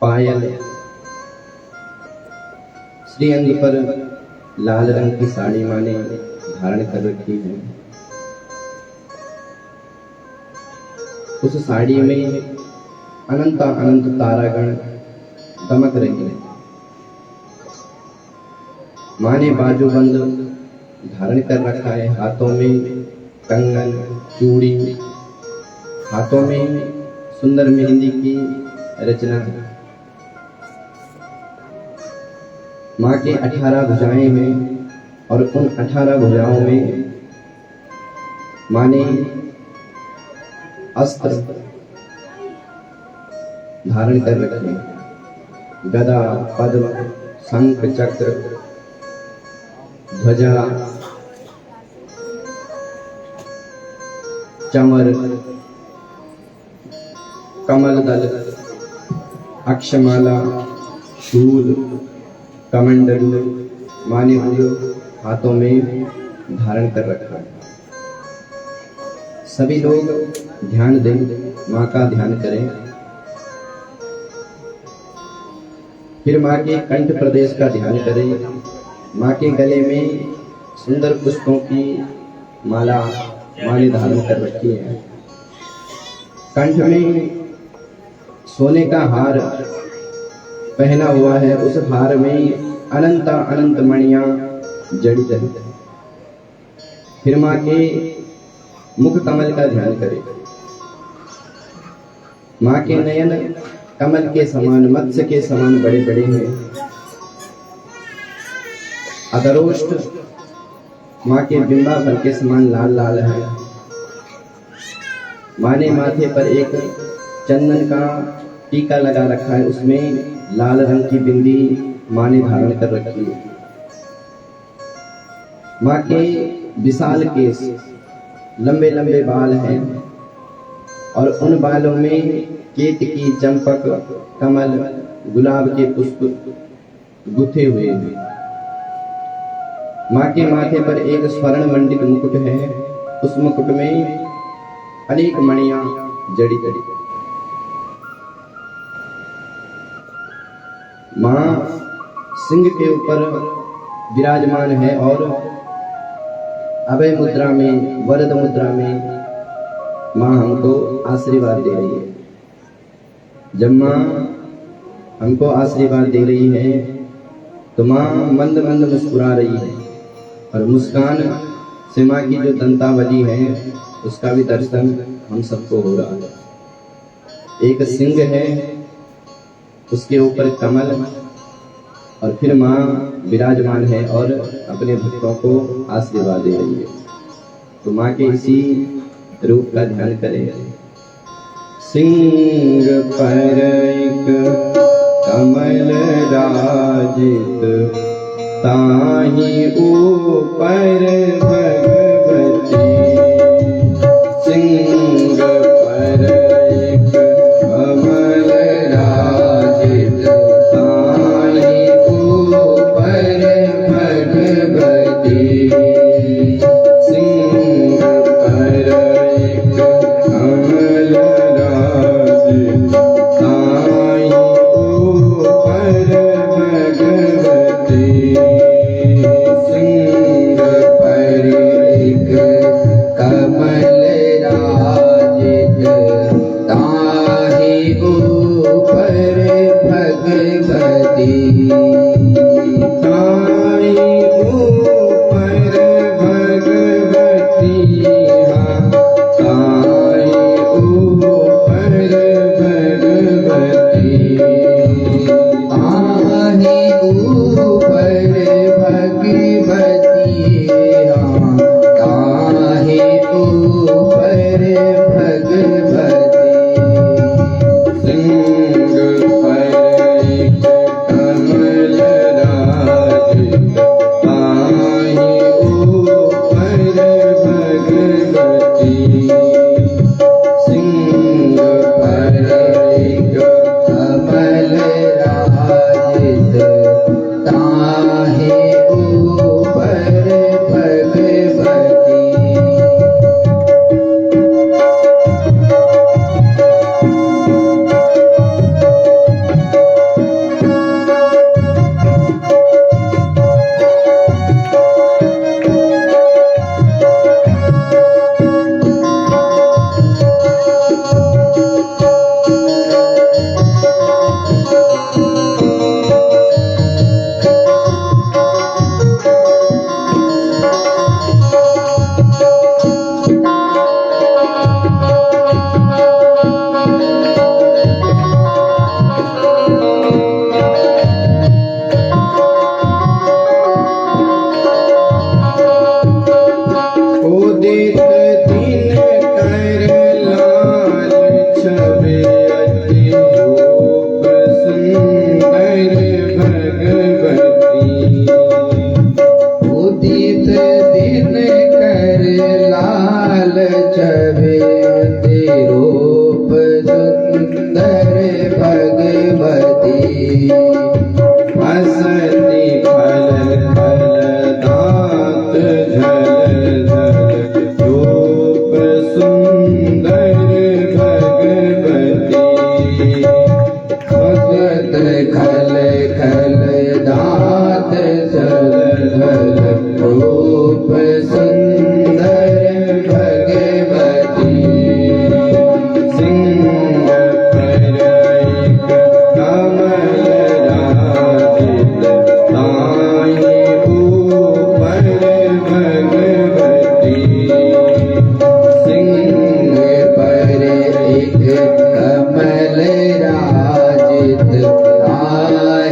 पायल, श्रीअंग पर लाल रंग की साड़ी माँ ने धारण कर रखी है। उस साड़ी में अनंत अनंत तारागण दमक रहे हैं। माँ ने बाजूबंद धारण कर रखा है, हाथों में कंगन, चूड़ी, हाथों में सुंदर मेहंदी की रचना है। माँ के 18 भुजाएं हैं और उन 18 भुजाओं में माँ ने अस्त्र धारण कर रखे हैं। गदा, पद्म, शंख, चक्र, ध्वजा, चमर, कमल दल, अक्षमाला, शूल, कमंडल माँ ने हाथों में धारण कर रखा है। सभी लोग ध्यान दें, माँ का ध्यान करें। फिर माँ के कंठ प्रदेश का ध्यान करें। माँ के गले में सुंदर पुष्पों की माला माँ ने धारण कर रखी है। कंठ में सोने का हार पहना हुआ है, उस हार में अनंत अनंत मणियां जड़ित है। फिर माँ के मुख कमल का ध्यान करें। माँ के नयन कमल के समान, मत्स्य के समान बड़े बड़े हैं। अधरोष्ठ माँ के बिंबाफल के समान लाल लाल है। माँ ने माथे पर एक चंदन का टीका लगा रखा है, उसमें लाल रंग की बिंदी माँ ने धारण कर रखी है। माँ के विशाल केश, लंबे लंबे बाल हैं और उन बालों में केतकी, चंपक, कमल, गुलाब के पुष्प गुथे हुए हैं। माँ के माथे पर एक स्वर्ण मंडित मुकुट है, उस मुकुट में अनेक मणियां जड़ी जड़ी। माँ सिंह के ऊपर विराजमान है और अभय मुद्रा में, वरद मुद्रा में माँ हमको आशीर्वाद दे रही है। जब माँ हमको आशीर्वाद दे रही है तो माँ मंद मंद मुस्कुरा रही है और मुस्कान से माँ की जो दंतावली है उसका भी दर्शन हम सबको हो रहा है। एक सिंह है, उसके ऊपर कमल और फिर माँ विराजमान है और अपने भक्तों को आशीर्वाद दे रही है। तो माँ के इसी रूप का ध्यान करें। सिंह पर एक कमल राजित, ताहि ऊपर भगवती। सिंह पर एक कमल राजित, ताहि ऊपर भगवती। सिंह पर एक कमल राजित, ताहि ऊपर भगवती। सिंह पर भगवती हसती फल फल दांत झल झल रूप सुंदर भगवती भगत खल खल दांत झल झल रूप सुंदर भगवती सिंह पर एक कमल राजित ताई ऊपर भगवती सिंह पर एक कमल राजित ताई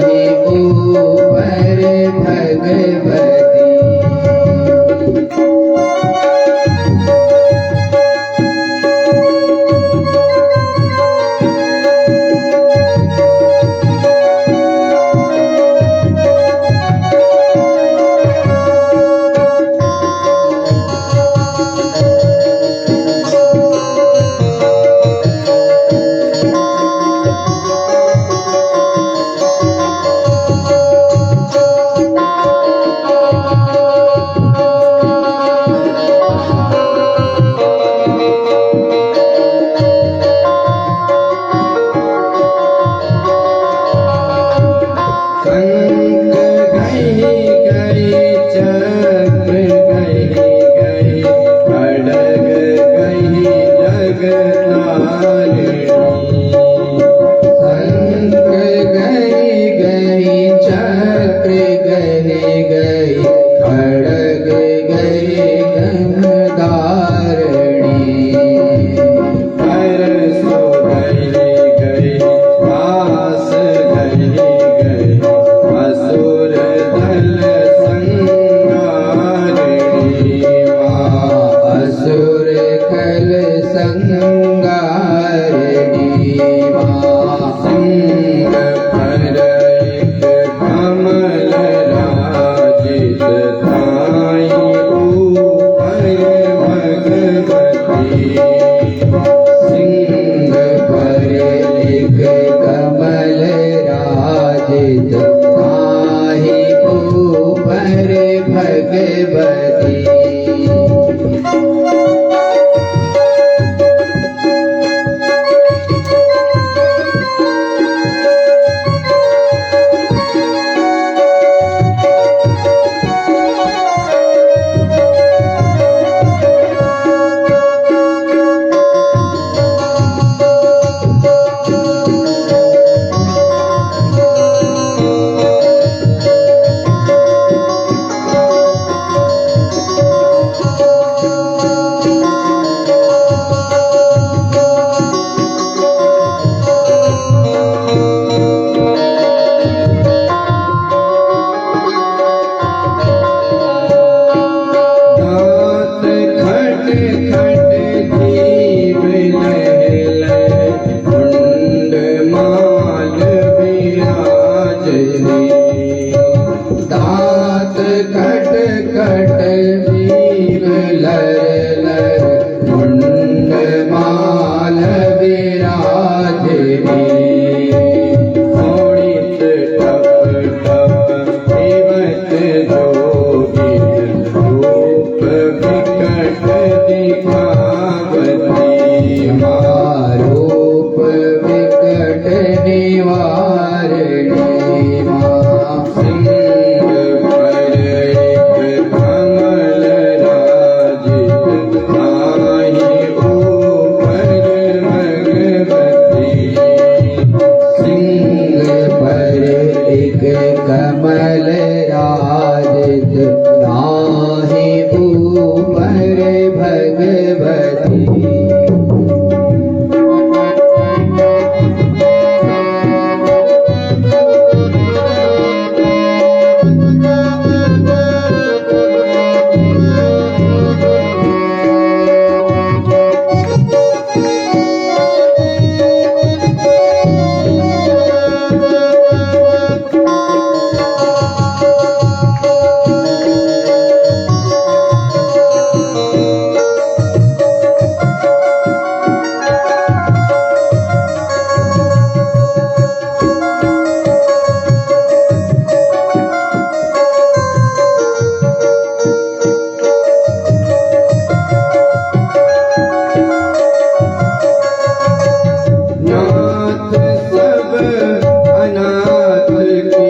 अनाथ की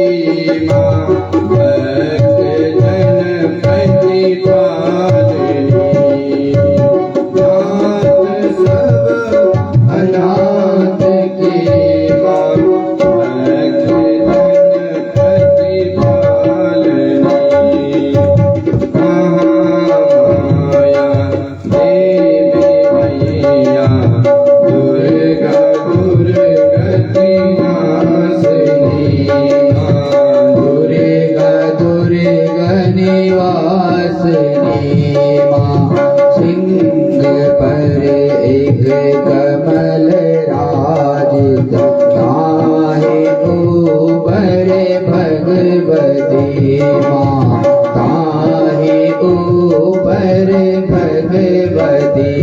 माँ भक्त जन प्रतिपालिनी। नाथ सब अनाथ की माँ भक्त जन प्रतिपालिनी। महामाया देवी मैया दुर्गा दुर्गति नाशिनी। दुर्गा दुर्गा निवासिनी माँ सिंह पर एक कमल राजित ताहे ऊपर भगवती माँ ताहे ऊपर भगवती।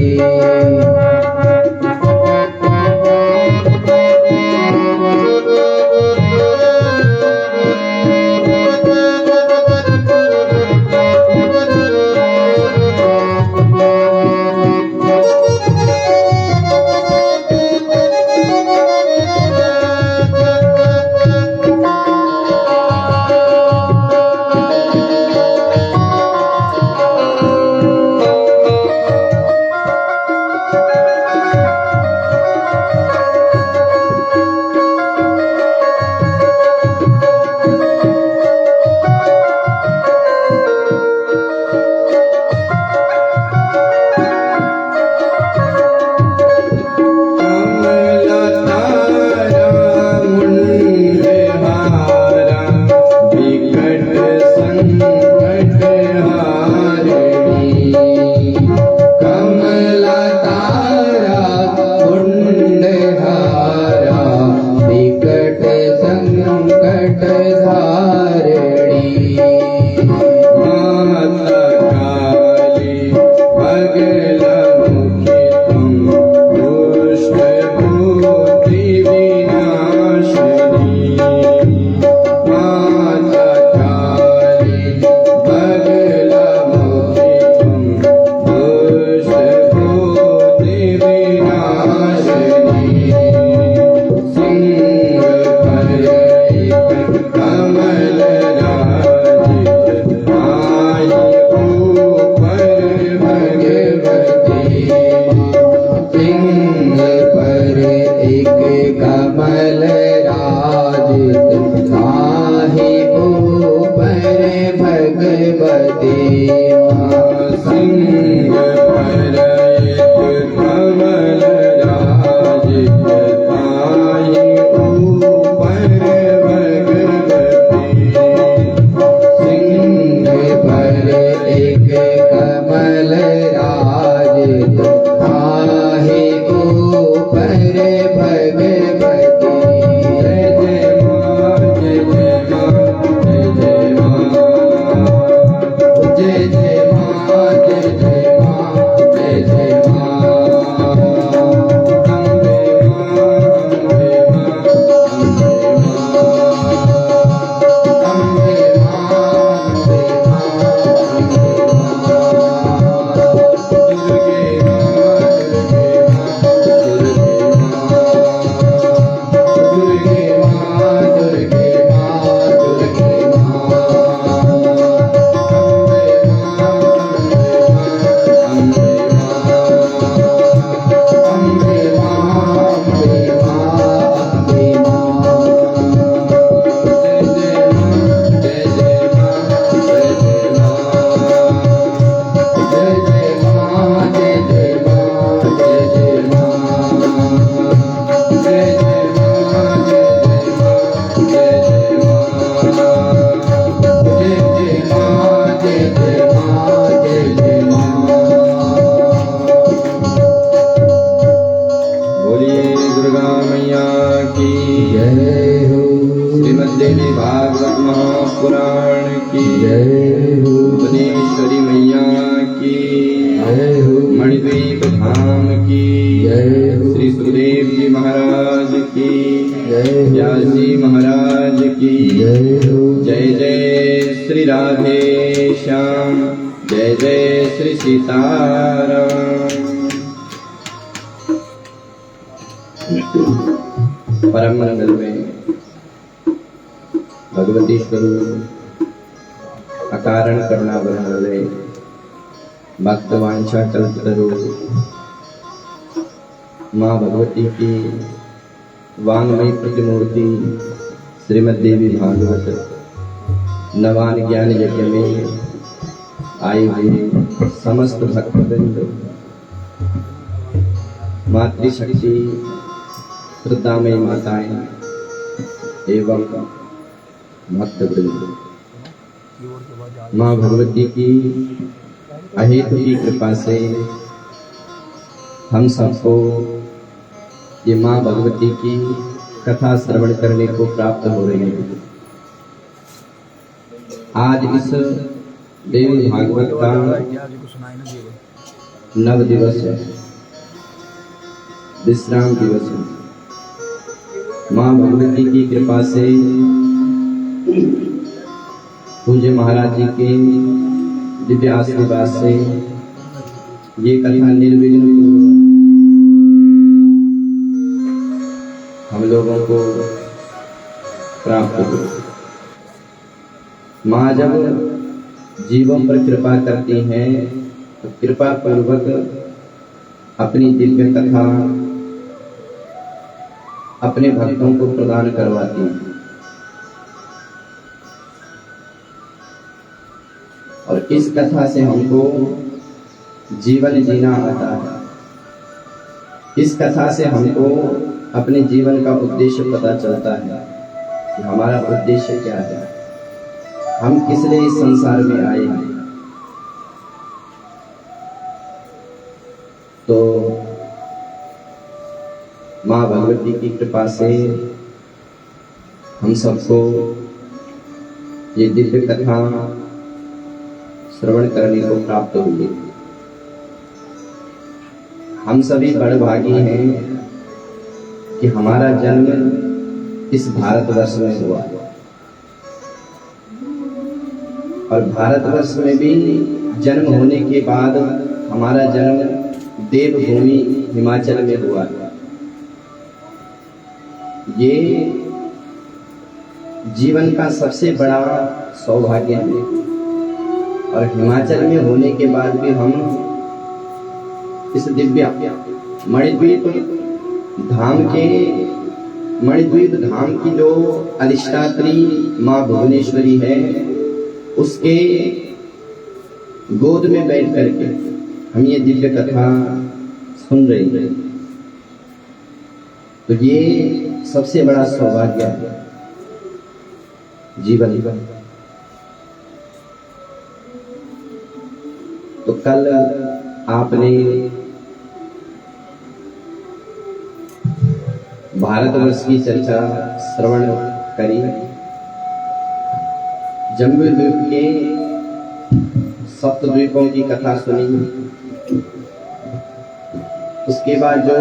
मणिद्वीप धाम की श्री सुखदेव जी महाराज की व्यास जी महाराज की जय जय श्री राधे श्याम जय जय श्री सीताराम। परम मंगल में भगवती स्वरूप अकारण करुणा वरणालय भक्तवांछा कल्पतरु माँ भगवती की वांगमयी प्रतिमूर्ति श्रीमद् देवी भागवत नवान ज्ञान यज्ञ में आए हुए समस्त भक्तवृंद, मातृशक्ति श्रद्धामयी माताएं एवं भक्तवृंद, माँ भगवती की अहेतु की कृपा से हम सबको ये माँ भगवती की कथा श्रवण करने को प्राप्त हो रही है। आज इस देवी भागवत का नव दिवस है, विश्राम दिवस है। माँ भगवती की कृपा से पूज्य महाराज जी के दिव्य आशीर्वाद से ये कथा निर्विघ्न हम लोगों को प्राप्त हो। माँ जब जीवन पर कृपा करती हैं तो कृपा पूर्वक अपनी दिव्य कथा अपने भक्तों को प्रदान करवाती हैं और इस कथा से हमको जीवन जीना आता है। इस कथा से हमको अपने जीवन का उद्देश्य पता चलता है कि हमारा उद्देश्य क्या है, हम किस लिए इस संसार में आए हैं। तो माँ भगवती की कृपा से हम सबको ये दिव्य कथा श्रवण करने को प्राप्त हुई। हम सभी बड़भागी हैं कि हमारा जन्म इस भारतवर्ष में हुआ और भारतवर्ष में भी जन्म होने के बाद हमारा जन्म देवभूमि हिमाचल में हुआ। ये जीवन का सबसे बड़ा सौभाग्य है और हिमाचल में होने के बाद भी हम इस दिव्य मणिद्वीप धाम की जो अधिष्ठात्री माँ भुवनेश्वरी है उसके गोद में बैठ करके हम ये दिव्य कथा सुन रहे हैं। तो ये सबसे बड़ा सौभाग्य है जीवन का। तो कल आपने भारतवर्ष की चर्चा श्रवण करी, जम्बू द्वीप के सप्तद्वीपों की कथा सुनी। उसके बाद जो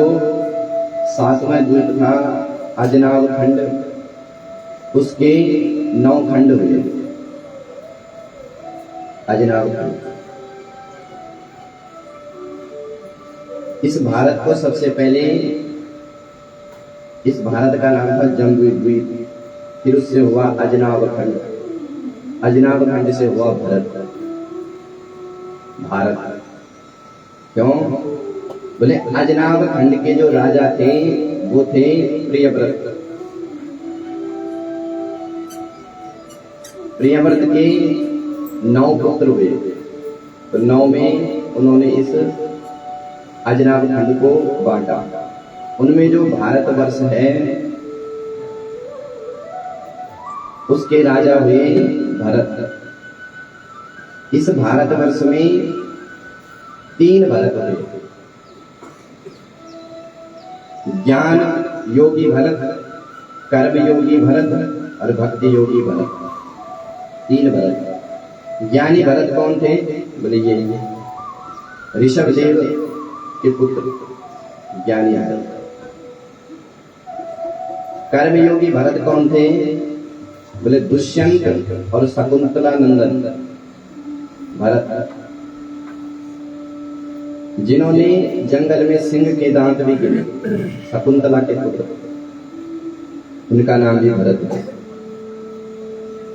7वां द्वीप था अजनाब खंड, उसके 9 खंड हुए। अजनाब खंड इस भारत को सबसे पहले, इस भारत का नाम था जम्बू द्वीप, फिर उससे हुआ अजनाब खंड, अजनाब खंड से हुआ भारत। क्यों बोले? अजनाब खंड के जो राजा थे वो थे प्रियव्रत। प्रियव्रत के 9 पुत्र हुए, तो 9 में उन्होंने इस अजनाब खंड को बांटा। उनमें जो भारतवर्ष है उसके राजा हुए भरत। इस भारतवर्ष में 3 भरत हुए, ज्ञान योगी भरत, कर्म योगी भरत और भक्ति योगी भरत। 3 भरत। ज्ञानी भरत कौन थे? बोले ये ऋषभदेव के पुत्र ज्ञानी भरत। कर्मयोगी भरत कौन थे? बोले दुष्यंत और शकुंतला नंदन भरत, जिन्होंने जंगल में सिंह के दांत भी गिने। शकुंतला के पुत्र, उनका नाम भी भरत है।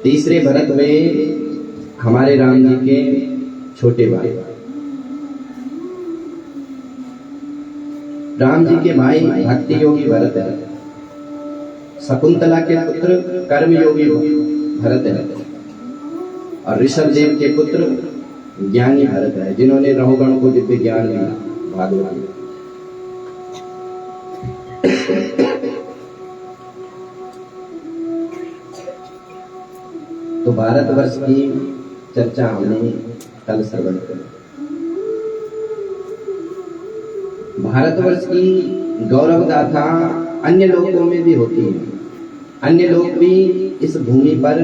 तीसरे भरत हुए हमारे राम जी के छोटे भाई। राम जी के भाई भक्ति योगी भरत है, शकुंतला के पुत्र कर्म योगी भरत है, और ऋषभ देव के पुत्र ज्ञानी भरत है, जिन्होंने रहुगण को दिव्य ज्ञान दिया भागवत में। तो भारतवर्ष की चर्चा हमने कल श्रवण की। भारतवर्ष की गौरव गाथा अन्य लोकों में भी होती है। अन्य लोग भी इस भूमि पर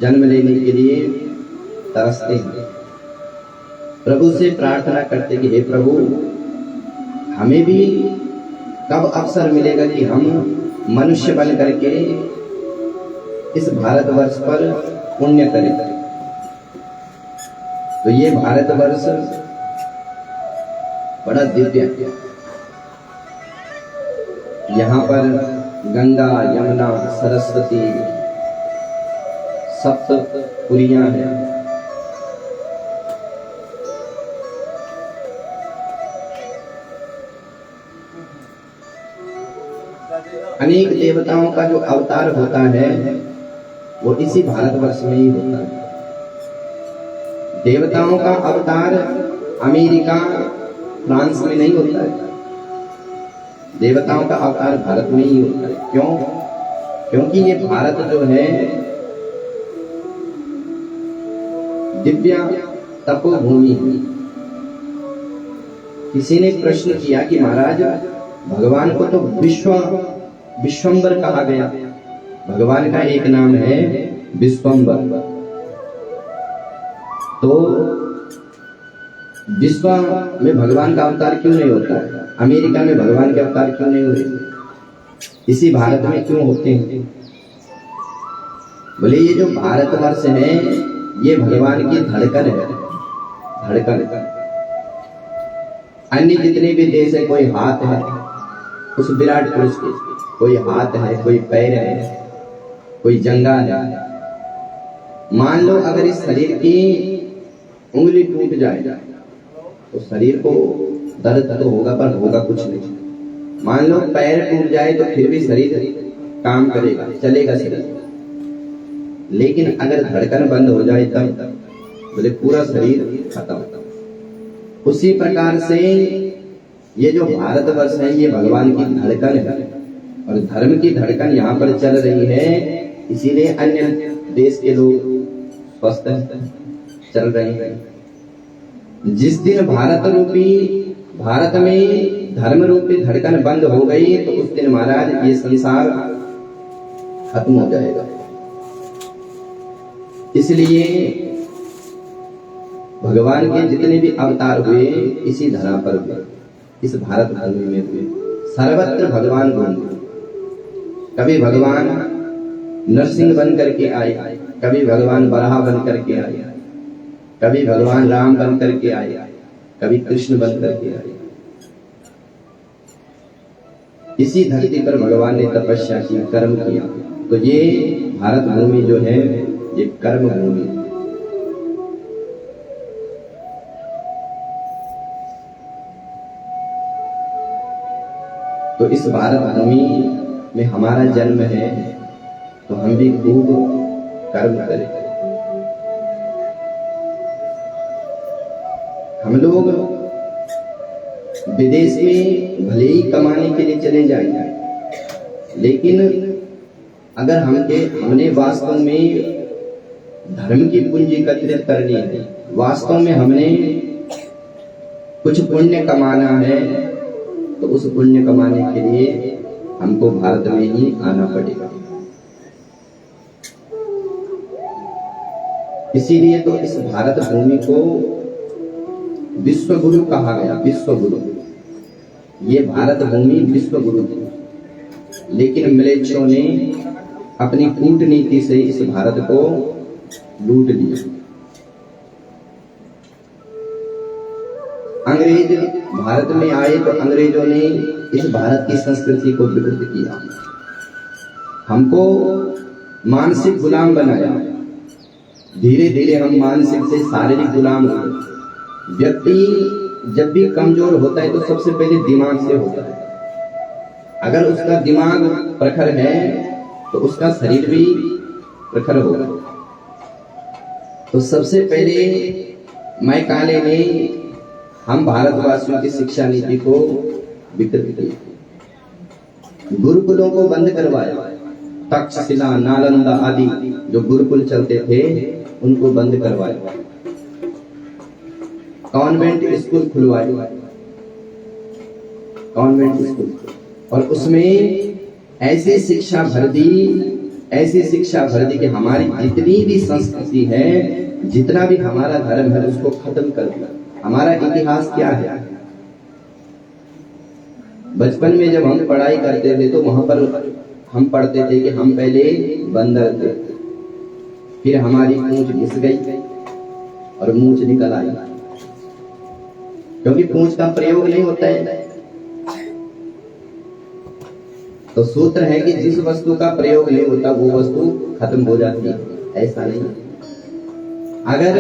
जन्म लेने के लिए तरसते हैं, प्रभु से प्रार्थना करते कि हे प्रभु, हमें भी कब अवसर मिलेगा कि हम मनुष्य बन करके इस भारतवर्ष पर पुण्य करें। तो ये भारतवर्ष बड़ा दिव्य है। यहाँ पर गंगा, यमुना, सरस्वती सप्त पुरियां हैं। अनेक देवताओं का जो अवतार होता है वो इसी भारतवर्ष में ही होता है। देवताओं का अवतार अमेरिका, फ्रांस में नहीं होता है। देवताओं का अवतार भारत में ही होता है। क्यों? क्योंकि ये भारत जो है दिव्य तपोभूमि है। किसी ने प्रश्न किया कि महाराज, भगवान को तो विश्वम्बर कहा गया। भगवान का एक नाम है विश्वम्बर। तो विश्व में भगवान का अवतार क्यों नहीं होता है? अमेरिका में भगवान के अवतार क्यों नहीं होते? इसी भारत में क्यों होते हैं? बोले ये जो भारतवर्ष है ये भगवान की धड़कन है, धड़कन। अन्य जितने भी देश है, कोई हाथ है उस विराट पुरुष के, कोई हाथ है, कोई पैर है, कोई जंगा है। मान लो अगर इस शरीर की उंगली टूट जाए तो शरीर को दर्द तो होगा, पर होगा कुछ नहीं। मान लो पैर टूट जाए तो फिर भी शरीर काम करेगा, चलेगा शरीर। लेकिन अगर धड़कन बंद हो जाए तब बोले पूरा शरीर खत्म। उसी प्रकार से ये जो भारतवर्ष है ये भगवान की धड़कन है, और धर्म की धड़कन यहाँ पर चल रही है। इसीलिए अन्य देश के लोग स्वस्थ चल रहे हैं। जिस दिन भारत में धर्म रूपी धड़कन बंद हो गई तो उस दिन महाराज ये संसार खत्म हो जाएगा। इसलिए भगवान के जितने भी अवतार हुए इसी धरा पर हुए, इस भारत भूमि में हुए। सर्वत्र भगवान घूमे। कभी भगवान नरसिंह बन करके आए, कभी भगवान बराह बन करके आए, कभी भगवान राम बन करके आए, कभी कृष्ण बन करके आए। इसी धरती पर भगवान ने तपस्या की, कर्म किया। तो ये भारत भूमि जो है ये कर्म भूमि है। तो इस भारत भूमि में हमारा जन्म है तो हम भी खूब कर्म करें। हम लोग विदेश में भले ही कमाने के लिए चले जाएंगे, लेकिन अगर हमने वास्तव में धर्म की पूंजी एकत्रित करनी है, वास्तव में हमने कुछ पुण्य कमाना है, तो उस पुण्य कमाने के लिए हमको भारत में ही आना पड़ेगा। इसीलिए तो इस भारत भूमि को विश्व गुरु कहा गया। विश्व गुरु, ये भारत भूमि विश्व गुरु थी। लेकिन म्लेच्छों ने अपनी कूटनीति से इस भारत को लूट लिया। अंग्रेज भारत में आए तो अंग्रेजों ने इस भारत की संस्कृति को विकृत किया। हमको मानसिक गुलाम बनाया। धीरे धीरे हम मानसिक से शारीरिक गुलाम हो गए। व्यक्ति जब भी कमजोर होता है तो सबसे पहले दिमाग से होता है। अगर उसका दिमाग प्रखर है तो उसका शरीर भी प्रखर होगा। तो सबसे पहले मैं काले ने हम भारतवासियों की शिक्षा नीति को विकृत किया। गुरुकुलों को बंद करवाया। तक्षशिला, नालंदा आदि जो गुरुकुल चलते थे उनको बंद करवाया। कॉन्वेंट स्कूल खुलवाए, कॉन्वेंट स्कूल, और उसमें ऐसी शिक्षा भर दी कि हमारी जितनी भी संस्कृति है, जितना भी हमारा धर्म है, उसको खत्म कर दिया। हमारा इतिहास क्या है? बचपन में जब हम पढ़ाई करते थे तो वहां पर हम पढ़ते थे कि हम पहले बंदर थे, फिर हमारी पूंछ घिस गई और मूंछ निकल आई, क्योंकि पूंछ का प्रयोग नहीं होता है। तो सूत्र है कि जिस वस्तु का प्रयोग नहीं होता वो वस्तु खत्म हो जाती है, ऐसा नहीं। अगर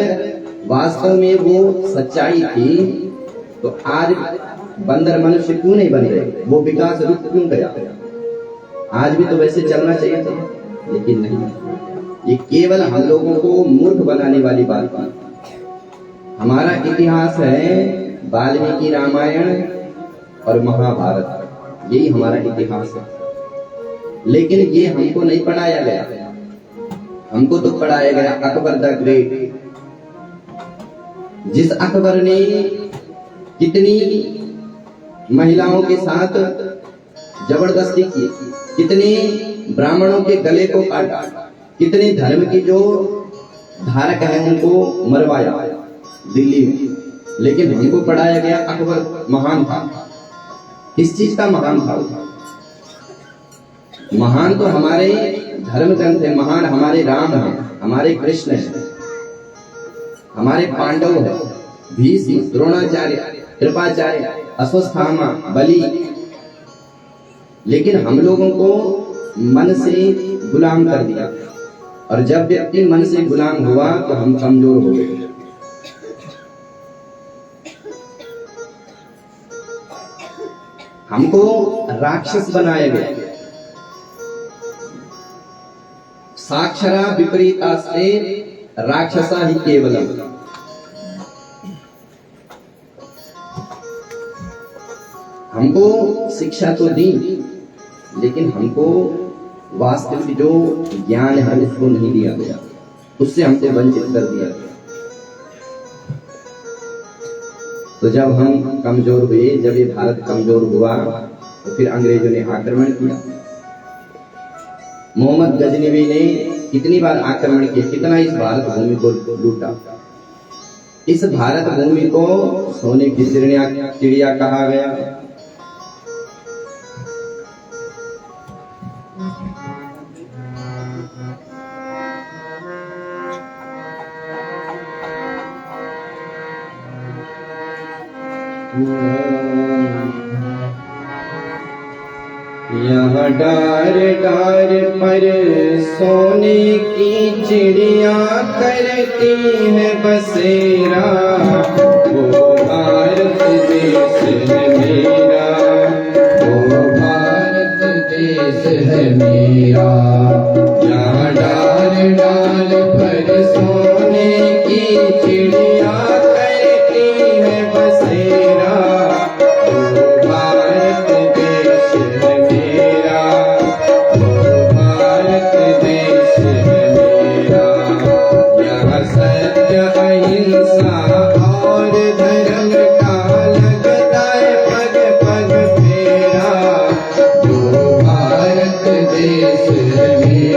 वास्तव में वो सच्चाई थी तो आज बंदर मनुष्य क्यों नहीं बन रहे? वो विकास रुक क्यों गया? आज भी तो वैसे चलना चाहिए था, लेकिन नहीं। ये केवल हम लोगों को मूर्ख बनाने वाली बात थी। हमारा इतिहास है वाल्मीकि रामायण और महाभारत, यही हमारा इतिहास है। लेकिन ये हमको नहीं पढ़ाया गया। हमको तो पढ़ाया गया अकबर द ग्रेट, जिस अकबर ने कितनी महिलाओं के साथ जबरदस्ती की, कितने ब्राह्मणों के गले को काटा, कितने धर्म की जो धारक है उनको मरवाया दिल्ली में। लेकिन हमको पढ़ाया गया अकबर महान था। किस चीज का महान था? महान तो हमारे धर्म ग्रंथ है, महान हमारे राम है, हमारे कृष्ण है, हमारे पांडव है, भीष्म, द्रोणाचार्य, कृपाचार्य, अश्वत्थामा, बलि। लेकिन हम लोगों को मन से गुलाम कर दिया, और जब व्यक्ति मन से गुलाम हुआ तो हम कमजोर हो गए। हमको राक्षस बनाया गया। साक्षरा विपरीतास्ते राक्षसा ही केवलम। हमको शिक्षा तो दी, लेकिन हमको वास्तविक जो ज्ञान है उसको नहीं दिया गया, उससे हमको वंचित कर दिया गया। तो जब हम कमजोर हुए, जब ये भारत कमजोर हुआ, तो फिर अंग्रेजों ने आक्रमण किया। मोहम्मद गजनवी ने कितनी बार आक्रमण किया, कितना इस भारत भूमि को लूटा। इस भारत भूमि को सोने की चिड़िया कहा गया। यहाँ डार डार पर सोने की चिड़िया करती है बसेरा, वो भारत देश है मेरा, वो भारत देश है मेरा। यहाँ डार डार पर सोने की चिड़िया करती है बसेरा, वो भारत देश है मेरा, वो भारत देश है मेरा। यहाँ सत्य अहिंसा और धर्म का लगता है पग पग फेरा, वो भारत देश है मेरा।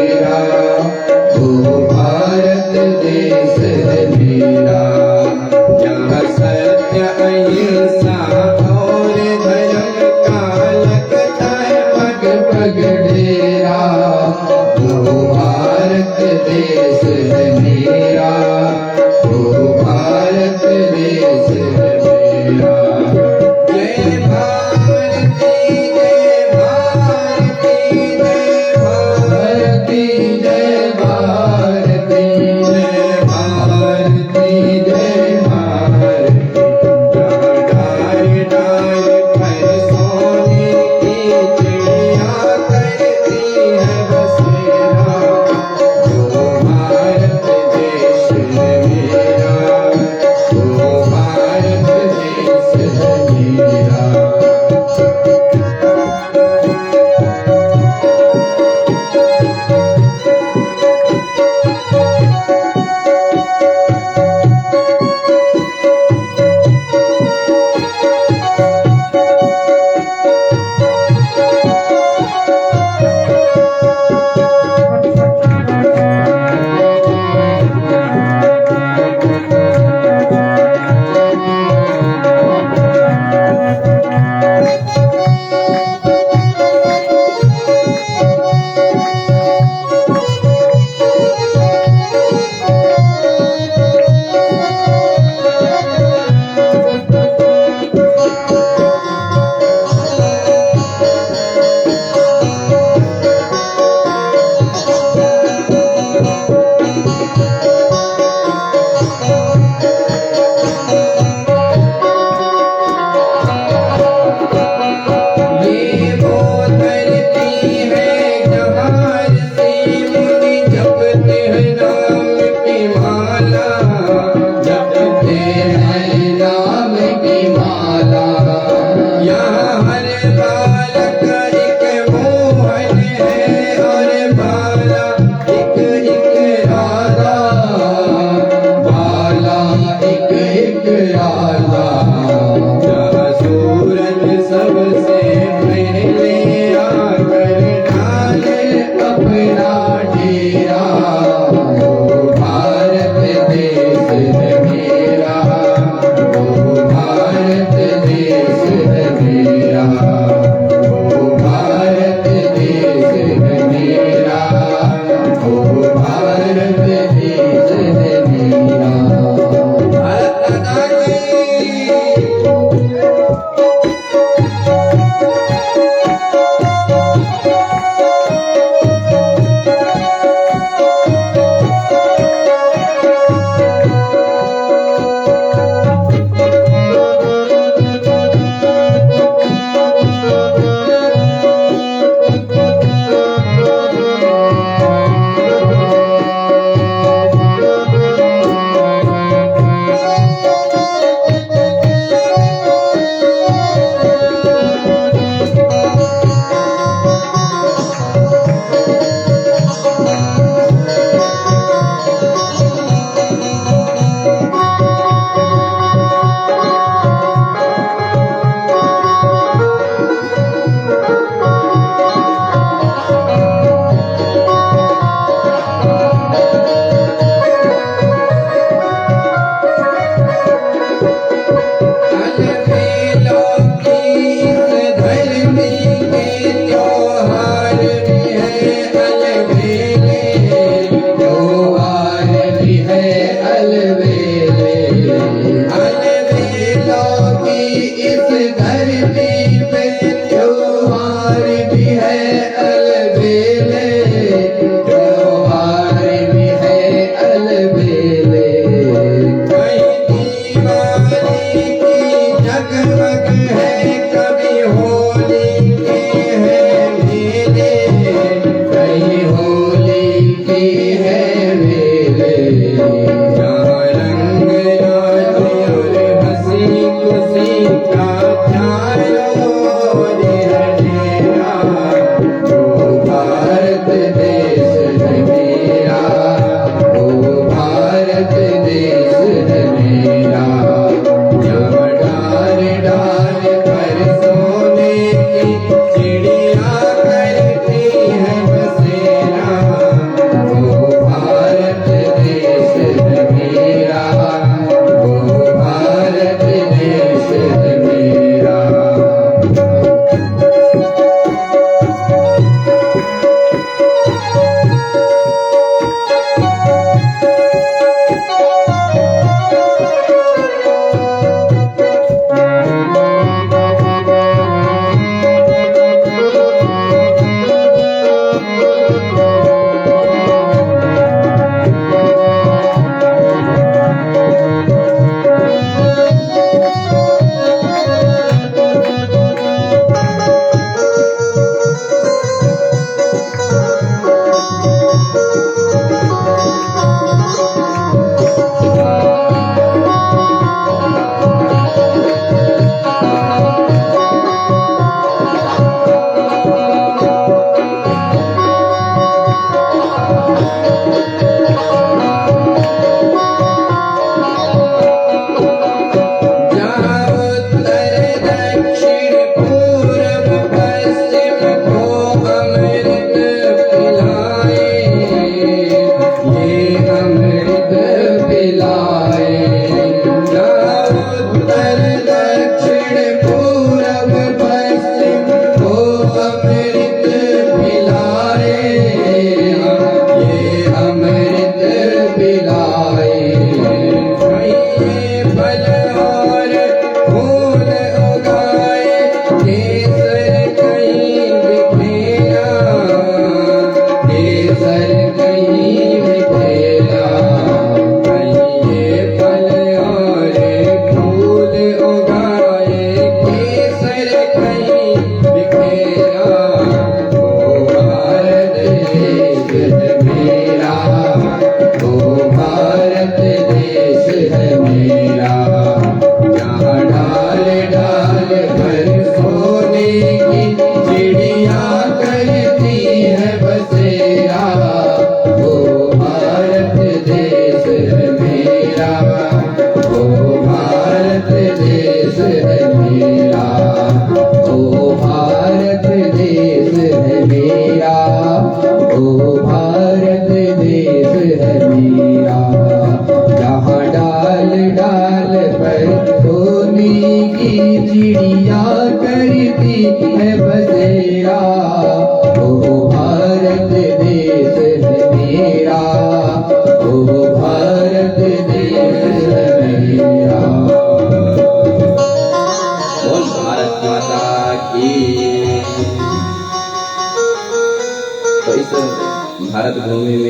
डेरा वो भारत देश है मेरा वो भारत देश है मेरा वो भारत देश है मेरा वो भारत देश है मेरा। भारत माता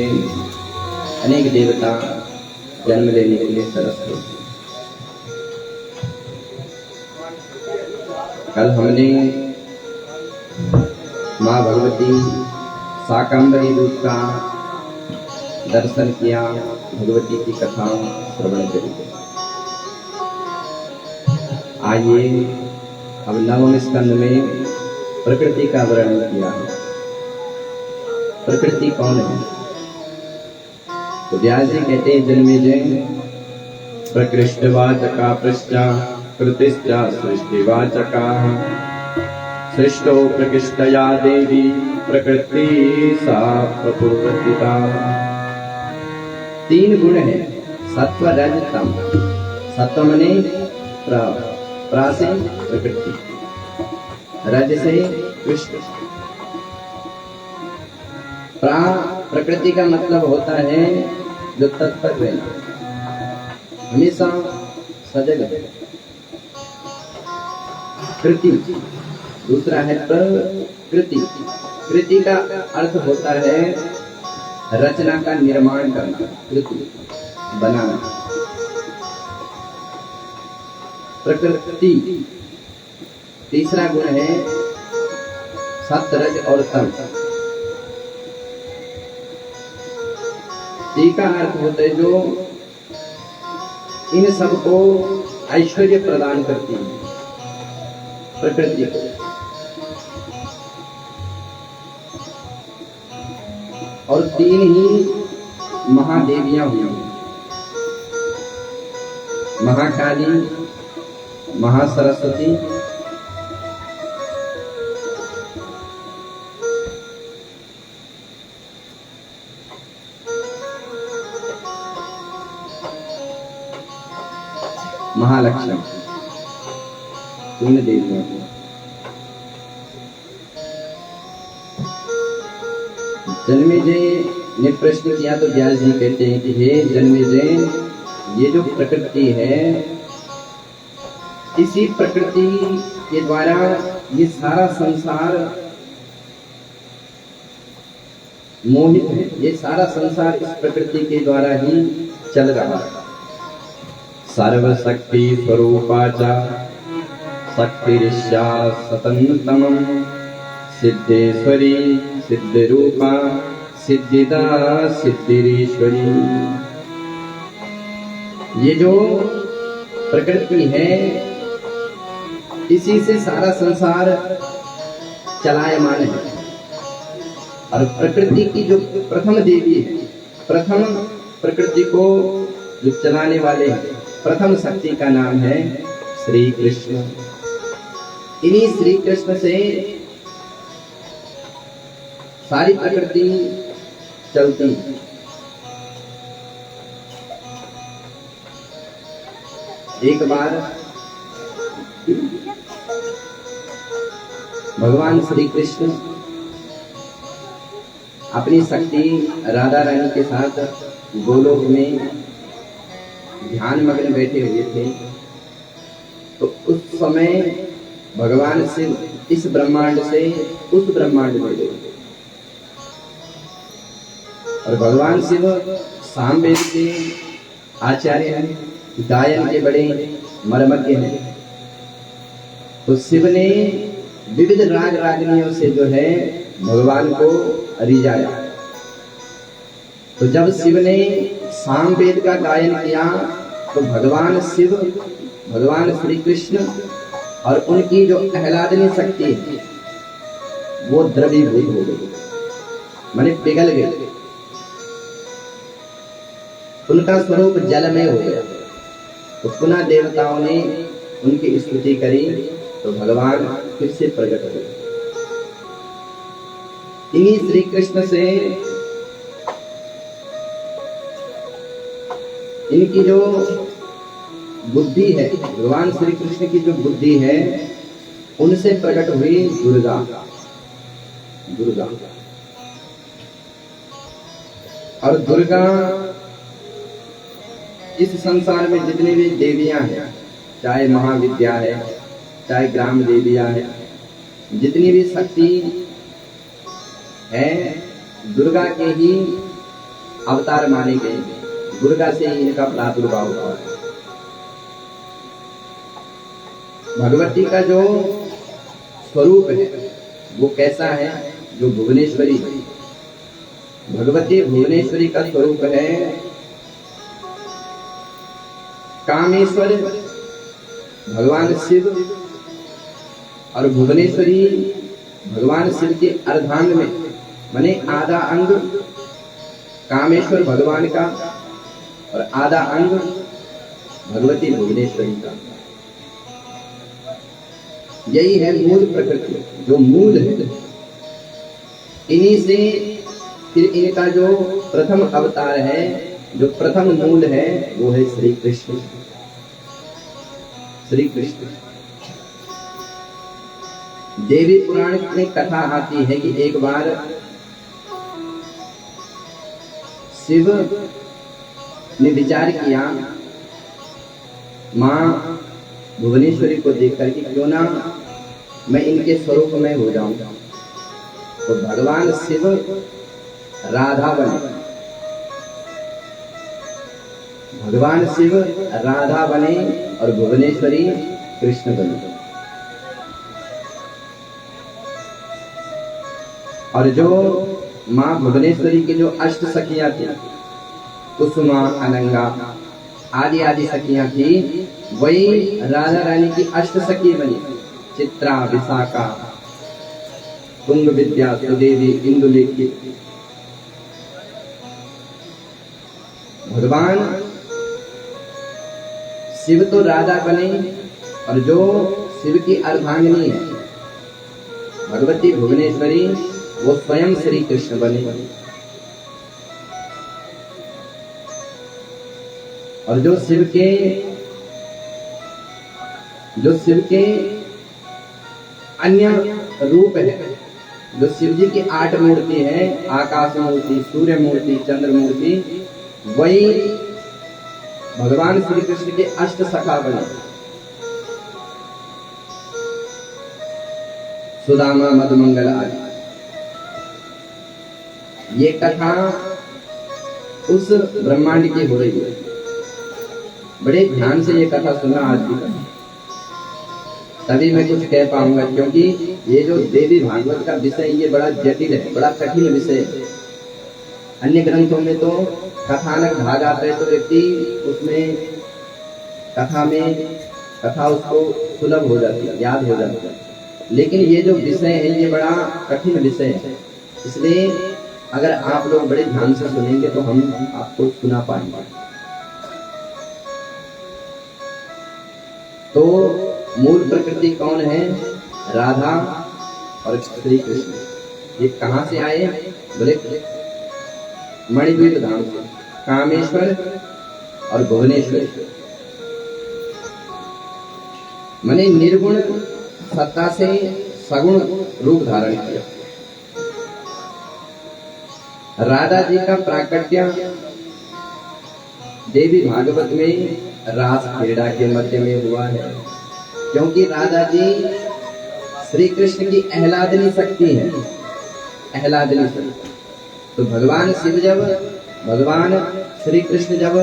में अनेक देवता जन्म लेने के लिए तरसते हैं। कल हमने माँ भगवती शाकंभरी रूप का दर्शन किया, भगवती की कथा श्रवण करी। आइए अब नवम स्कंद में प्रकृति का वर्णन किया है। प्रकृति कौन है? तो व्यास जी कहते हैं जन्मेजय प्रकृष्टवाचका पृष्ठा कृतिश्चा सृष्टिवाचका सृष्टो प्रकृष्टया देवी प्रकृति सा प्रपूर्वतिता। तीन गुण है, सत्व रज तम। सत्व मने प्रा से प्रकृति, रज से कृष्ण। प्रा प्रकृति का मतलब होता है जो तत्पर रहना, हमेशा सजग है। कृति दूसरा है प्रकृति। कृति का अर्थ होता है रचना का निर्माण करना, कृति बनाना। प्रकृति तीसरा गुण है सत्व रज और तम। ती का अर्थ होता है जो इन सबको ऐश्वर्य प्रदान करती है, प्रकृति को। और तीन ही महादेवियां हुई, महाकाली, महासरस्वती, महालक्ष्मी, तीन देवियां। जन्मेजय ने प्रश्न किया तो व्यास जी कहते हैं कि हे जन्मेजय, ये जो प्रकृति है, इसी प्रकृति के द्वारा ये सारा संसार मोहित है। ये सारा संसार इस प्रकृति के द्वारा ही चल रहा है। सर्वशक्ति स्वरूपा च शक्तिरिष्या सततमं सिद्धेश्वरी सिद्धरूपा सिद्धिदा सिद्धिरीश्वरी। ये जो प्रकृति है, इसी से सारा संसार चलायमान है। और प्रकृति की जो प्रथम देवी है, प्रथम प्रकृति को जो चलाने वाले हैं, प्रथम शक्ति का नाम है श्री कृष्ण। इन्हीं श्री कृष्ण से सारी प्रकृति चलती है। एक बार भगवान श्री कृष्ण अपनी शक्ति राधा रानी के साथ गोलोक में ध्यान मग्न बैठे हुए थे। तो उस समय भगवान शिव इस ब्रह्मांड से उस ब्रह्मांड में गए। और भगवान शिव सामवेद के आचार्य हैं, गायन के बड़े मर्मज्ञ हैं। तो शिव ने विविध राग रागनियों से जो है भगवान को रिझाया। तो जब शिव ने सामवेद का गायन किया तो भगवान शिव, भगवान श्री कृष्ण और उनकी जो आह्लादनी शक्ति है वो द्रवीभूत हो गई, माने पिघल गई। उनका स्वरूप जलमय हो गया। तो पुनः देवताओं ने उनकी स्तुति करी तो भगवान फिर से प्रकट हुए। इन्हीं श्री कृष्ण से इनकी जो बुद्धि है, भगवान श्री कृष्ण की जो बुद्धि है, उनसे प्रकट हुई दुर्गा। दुर्गा और दुर्गा इस संसार में जितनी भी देवियां हैं, चाहे महाविद्या है, चाहे ग्राम देवियां है, जितनी भी शक्ति है, दुर्गा के ही अवतार माने गए, दुर्गा से ही इनका प्रादुर्भाव हुआ है। भगवती का जो स्वरूप है वो कैसा है? जो भुवनेश्वरी है, भगवती भुवनेश्वरी का स्वरूप है कामेश्वर भगवान शिव, और भुवनेश्वरी भगवान शिव के अर्धांग में, माने आधा अंग कामेश्वर भगवान का और आधा अंग भगवती भुवनेश्वरी का। यही है मूल प्रकृति, जो मूल है। इन्हीं से फिर इनका जो प्रथम अवतार है, जो प्रथम मूल है, वो है श्री कृष्ण। श्री कृष्ण देवी पुराण में कथा आती है कि एक बार शिव ने विचार किया मां भुवनेश्वरी को देखकर कि क्यों ना मैं इनके स्वरूप में हो जाऊं। तो भगवान शिव राधा बने, भगवान शिव राधा बने और भुवनेश्वरी कृष्ण बने। और जो मां भुवनेश्वरी की जो अष्ट सखियां थी, कुसुमा, अनंगा आदि आदि सखियां थी, वही राधा रानी की अष्ट सखी बनी। चित्रा, विशाखा, तुंग विद्या, सुदेवी, इंदुलेखी। भगवान शिव तो राधा बने, और जो शिव की अर्धांगिनी है भगवती भुवनेश्वरी, वो स्वयं श्री कृष्ण बने। और जो शिव के अन्य रूप है, जो शिव जी की 8 मूर्ति है, आकाश मूर्ति, सूर्य मूर्ति, चंद्र मूर्ति, वही भगवान श्री कृष्ण के अष्ट सखा बने। सुदामा, मधुमंगल आदि। ये कथा उस ब्रह्मांड की हो रही है। बड़े ध्यान से ये कथा सुनना आज की कथा, तभी मैं कुछ कह पाऊंगा, क्योंकि ये जो देवी भागवत का विषय, ये बड़ा जटिल है, बड़ा कठिन विषय है। अन्य ग्रंथों में तो कथानक भाग आता है तो व्यक्ति उसमें कथा उसको सुलभ हो जाती है, याद हो जाती है। लेकिन ये जो विषय है, ये बड़ा कठिन विषय है। इसलिए अगर आप लोग बड़े ध्यान से सुनेंगे तो हम आपको सुना पाएंगे। तो मूल प्रकृति कौन है? राधा और श्री कृष्ण। ये कहां से आए? बोले मणिद्वीप धाम से, कामेश्वर और भुवनेश्वर। माने निर्गुण सत्ता से सगुण रूप धारण किया। राधा जी का प्राकट्य देवी भागवत में रास क्रीड़ा के मध्य में हुआ है, क्योंकि राधा जी श्री कृष्ण की आह्लादनी शक्ति है, आह्लादनी शक्ति। तो भगवान शिव जब, भगवान श्री कृष्ण जब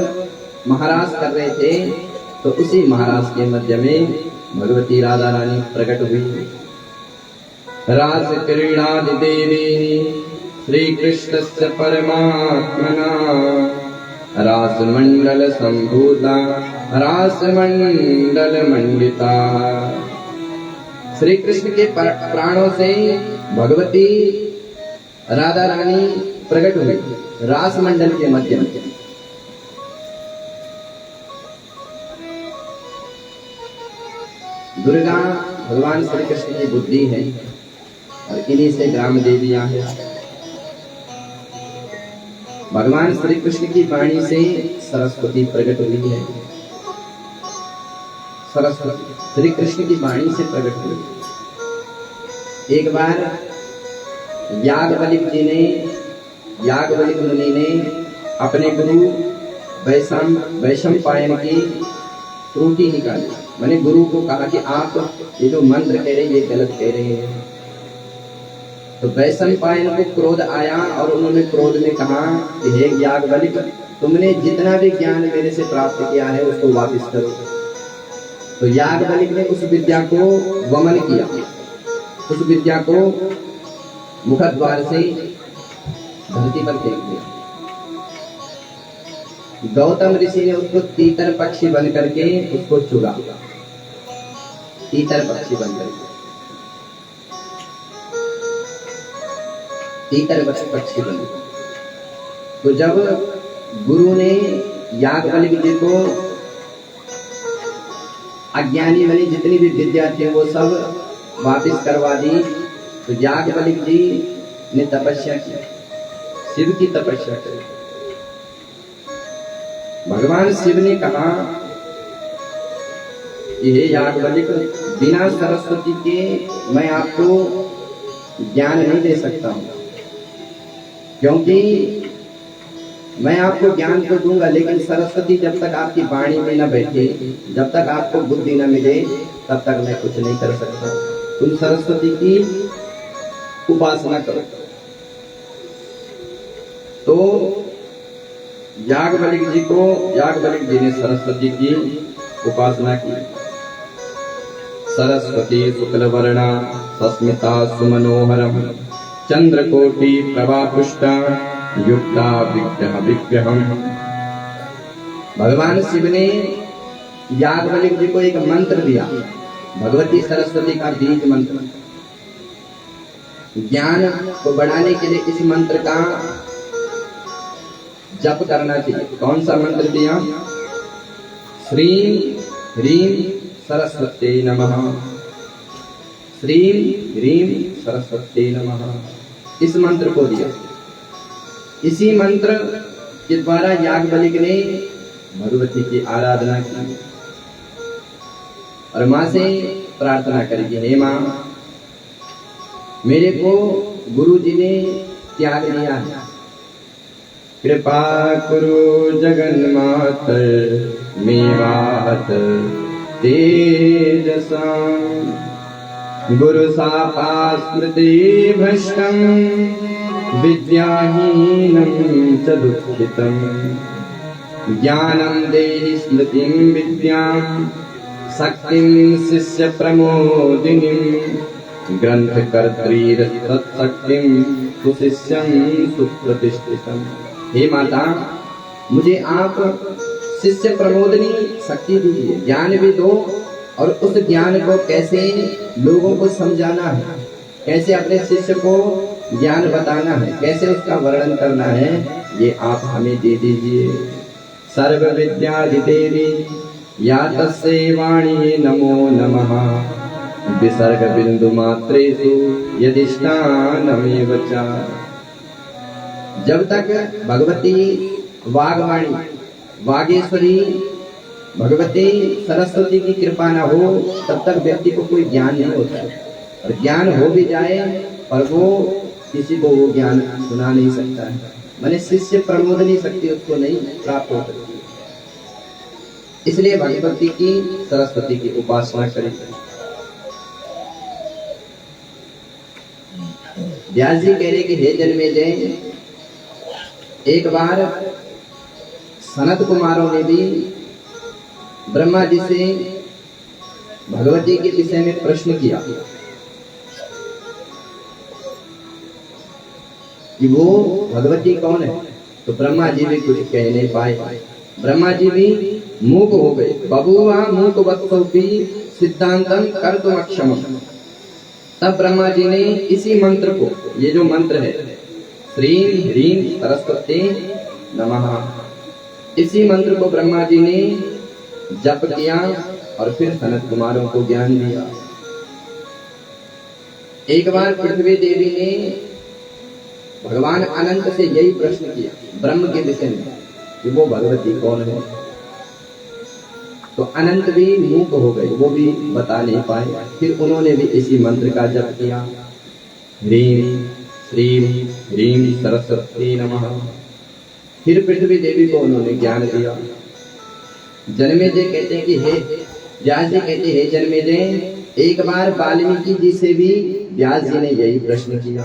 महाराज कर रहे थे, तो उसी महाराज के मध्य में भगवती राधा रानी प्रकट हुई। रास क्रीड़ा देवी श्री कृष्णस्य परमात्मना रास मंडल संभूता रास मंडल मंडिता। श्री कृष्ण के प्राणों से भगवती राधा रानी प्रकट हुई रास मंडल के मध्य में। दुर्गा भगवान श्री कृष्ण की बुद्धि है, और इन्हीं से ग्राम देवियां हैं। भगवान श्री कृष्ण की वाणी से सरस्वती प्रकट हुई है। सरस्वती श्री कृष्ण की वाणी से प्रकट हुई। एक बार याज्ञवल्क्य मुनि ने अपने गुरु वैशंपायन की त्रुटि निकाली। मैंने गुरु को कहा कि आप ये जो मंत्र कह रहे हैं, ये गलत कह रहे हैं। तो वैशंपायन को क्रोध आया और उन्होंने क्रोध में कहा कि हे याज्ञवल्क्य, तुमने जितना भी ज्ञान मेरे से प्राप्त किया है उसको वापस करो। तो याज्ञवल्क्य ने उस विद्या को वमन किया, उस विद्या को मुखद्वार से धरती पर फेंक दिया। गौतम ऋषि ने उसको तीतर पक्षी बन करके उसको चुरा, तीतर पक्षी बन करके, तीतर पक्षी बन। तो जब गुरु ने याज्ञवल्क्य जी को अज्ञानी वाली जितनी भी विद्या थी वो सब वापस करवा दी, तो याज्ञवल्क्य जी ने तपस्या की, शिव की तपस्या की। भगवान शिव ने कहा कि हे याज्ञवल्क्य, बिना सरस्वती के मैं आपको ज्ञान नहीं दे सकता हूं, क्योंकि मैं आपको ज्ञान तो दूंगा लेकिन सरस्वती जब तक आपकी वाणी में न बैठे, जब तक आपको बुद्धि न मिले, तब तक मैं कुछ नहीं कर सकता। तुम सरस्वती की उपासना करो। तो याज्ञवल्क्य जी ने सरस्वती की उपासना की। सरस्वती शुक्लवर्णा सस्मिता सुमनोहरम चंद्रकोटि प्रभा पुष्टा युक्ता विग्रह विग्रहम। भगवान शिव ने याज्ञवल्क्य जी को एक मंत्र दिया, भगवती सरस्वती का बीज मंत्र। ज्ञान को बढ़ाने के लिए इस मंत्र का जप करना चाहिए। कौन सा मंत्र दिया? श्रीं ह्रीं सरस्वती नमः, श्रीं ह्रीं सरस्वती नमः, इस मंत्र को दिया। इसी मंत्र के द्वारा याज्ञवल्क्य ने भगवती की आराधना की और मां से प्रार्थना करी कि हे मां, मेरे को गुरु जी ने त्याग दिया है, कृपा कुरु जगन्मात मेवात तेजसा गुरु सापा स्मृति भ्रष्टम विद्याहीनं च दुःखितं ज्ञानं देहि स्मृतिं विद्यां शक्तिं शिष्य प्रमोदिनीं ग्रंथकर्त्रीरसत्शक्तिं सुशिष्यं सुप्रतिष्ठितम्। हे माता, मुझे आप शिष्य प्रमोदनी शक्ति दीजिए, ज्ञान भी दो और उस ज्ञान को कैसे लोगों को समझाना है, कैसे अपने शिष्य को ज्ञान बताना है, कैसे उसका वर्णन करना है, ये आप हमें दे दीजिए। सर्व विद्याधिदेवी या तस्यै वाणी नमो नमः विसर्ग बिंदु मात्रेषु यदिष्टानमेव च। जब तक भगवती वाग्वाणी वागेश्वरी भगवती सरस्वती की कृपा न हो तब तक व्यक्ति को कोई ज्ञान नहीं होता है, और ज्ञान हो भी जाए और वो किसी को वो ज्ञान सुना नहीं सकता है, माने शिष्य प्रमोदनी शक्ति उसको नहीं प्राप्त हो सकती। इसलिए भगवती की सरस्वती की उपासना करें। व्यास जी कह रहे कि हे जन्मेजय, एक बार सनत कुमारों ने भी ब्रह्मा जी से भगवती के विषय में प्रश्न किया कि वो भगवती कौन है, तो ब्रह्मा जी भी कुछ कह नहीं पाए। ब्रह्मा जी भी मूक हो गए। बभूवा मूक वत्सोपि सिद्धांतम कर्तुम अक्षम। तब ब्रह्मा जी ने इसी मंत्र को, ये जो मंत्र है श्रीं ह्रीं सरस्वती नमः, इसी मंत्र को ब्रह्मा जी ने जप किया और फिर सनत कुमारों को ज्ञान दिया। एक बार पृथ्वी देवी ने भगवान अनंत से यही प्रश्न किया ब्रह्म के विषय में कि वो भगवती कौन है, तो अनंत भी मूक हो गए, वो भी बता नहीं पाए। फिर उन्होंने भी इसी मंत्र का जप किया, ह्रीं श्रीं ह्रीं सरस्वती नमः। फिर पृथ्वी देवी को उन्होंने ज्ञान दिया। जन्मेजय कहते हैं कि हे व्यास जी कहते हैं, जन्मेजय, एक बार वाल्मीकि जी से भी व्यास जी ने यही प्रश्न किया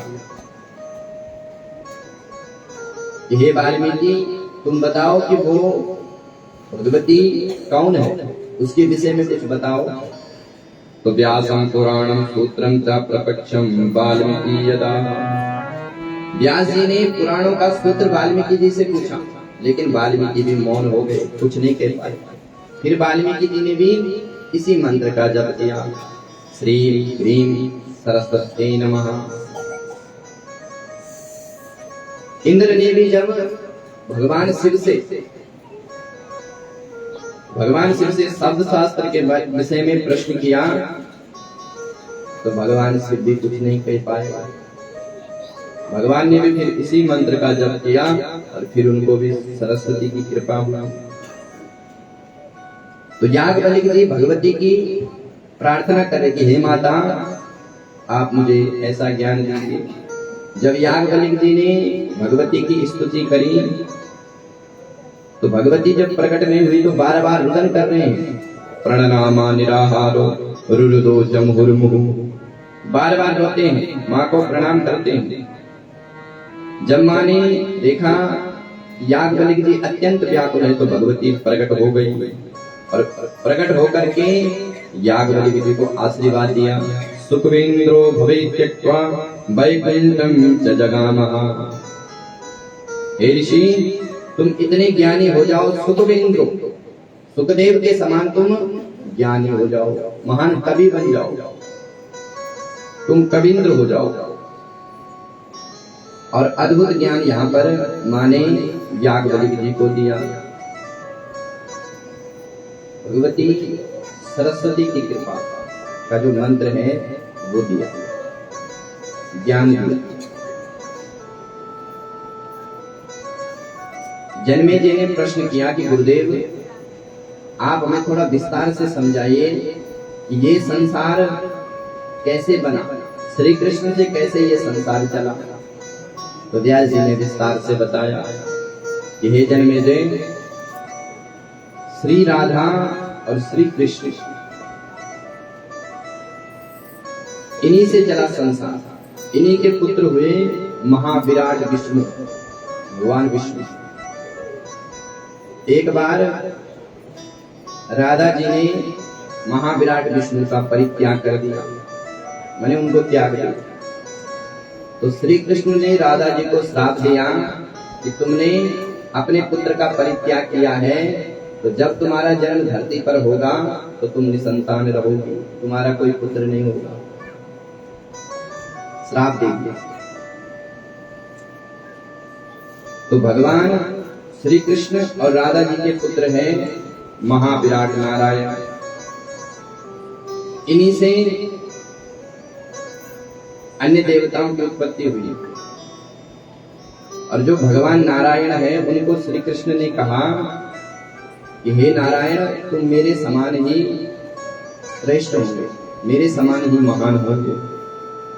कि हे वाल्मीकि, तुम बताओ कि वो भगवती कौन है, उसके विषय में कुछ बताओ। तो व्यासं पुराणं सूत्रं च प्रपक्षं वाल्मीकि यदा। व्यास जी ने पुराणों का सूत्र वाल्मीकि जी से पूछा, लेकिन वाल्मीकि भी मौन हो गए, कुछ नहीं कह पाए। फिर वाल्मीकि जी ने भी इसी मंत्र का जप किया, श्री ह्रीं सरस्वती नमः। इंद्र ने भी जब भगवान शिव से शब्द शास्त्र के विषय में प्रश्न किया तो भगवान शिव भी कुछ नहीं कह पाए। भगवान ने भी फिर इसी मंत्र का जप किया और फिर उनको भी सरस्वती की कृपा हुई। तो याज्ञवल्क्य जी भगवती की प्रार्थना करें कि हे माता, आप मुझे ऐसा ज्ञान दीजिए। जब याज्ञवल्क्य जी ने भगवती की स्तुति करी तो भगवती जब प्रकट नहीं हुई तो बार बार रुदन कर रहे हैं, प्रणनामा निराहारो रुरुदो जमुहुर्मुहु। बार बार रोते हैं, माँ को प्रणाम करते हैं। जब माँ ने देखा याज्ञवल्क्य जी अत्यंत व्याकुल है तो भगवती प्रकट हो गई और प्रकट होकर के याज्ञवल्क्य जी को आशीर्वाद दिया, सुखवेन्द्रो भवेत् त्यक्त्वा वैकुंठं च जगामः। हे ऋषि, तुम इतने ज्ञानी हो जाओ, सुखवेन्द्रो, सुखदेव के समान तुम ज्ञानी हो जाओ, महान कवि बन जाओ, तुम कविंद्र हो जाओ। और अद्भुत ज्ञान यहाँ पर माँ ने याज्ञवल्क्य जी को दिया। भगवती सरस्वती की कृपा का जो मंत्र है वो दिया, ज्ञान दिया। जन्मेजय ने प्रश्न किया कि गुरुदेव, आप हमें थोड़ा विस्तार से समझाइए कि ये संसार कैसे बना, श्री कृष्ण से कैसे ये संसार चला। तो व्यास जी ने विस्तार से बताया कि हे जन्मेजय, श्री राधा और श्री कृष्ण इन्हीं से चला संसार, इन्हीं के पुत्र हुए महाविराट विष्णु, भगवान विष्णु। एक बार राधा जी ने महाविराट विष्णु का परित्याग कर दिया, मैंने उनको त्याग दिया। तो श्री कृष्ण ने राधा जी को श्राप दिया कि तुमने अपने पुत्र का परित्याग किया है, तो जब तुम्हारा जन्म धरती पर होगा तो तुम निसंतान रहोगी, तुम्हारा कोई पुत्र नहीं होगा। श्राप दे दिया। तो भगवान श्री कृष्ण और राधा जी के पुत्र हैं महाविराट नारायण। इन्हीं से अन्य देवताओं की उत्पत्ति हुई। और जो भगवान नारायण है उनको श्री कृष्ण ने कहा कि हे नारायण, तुम मेरे समान ही श्रेष्ठ होंगे, मेरे समान ही महान होंगे।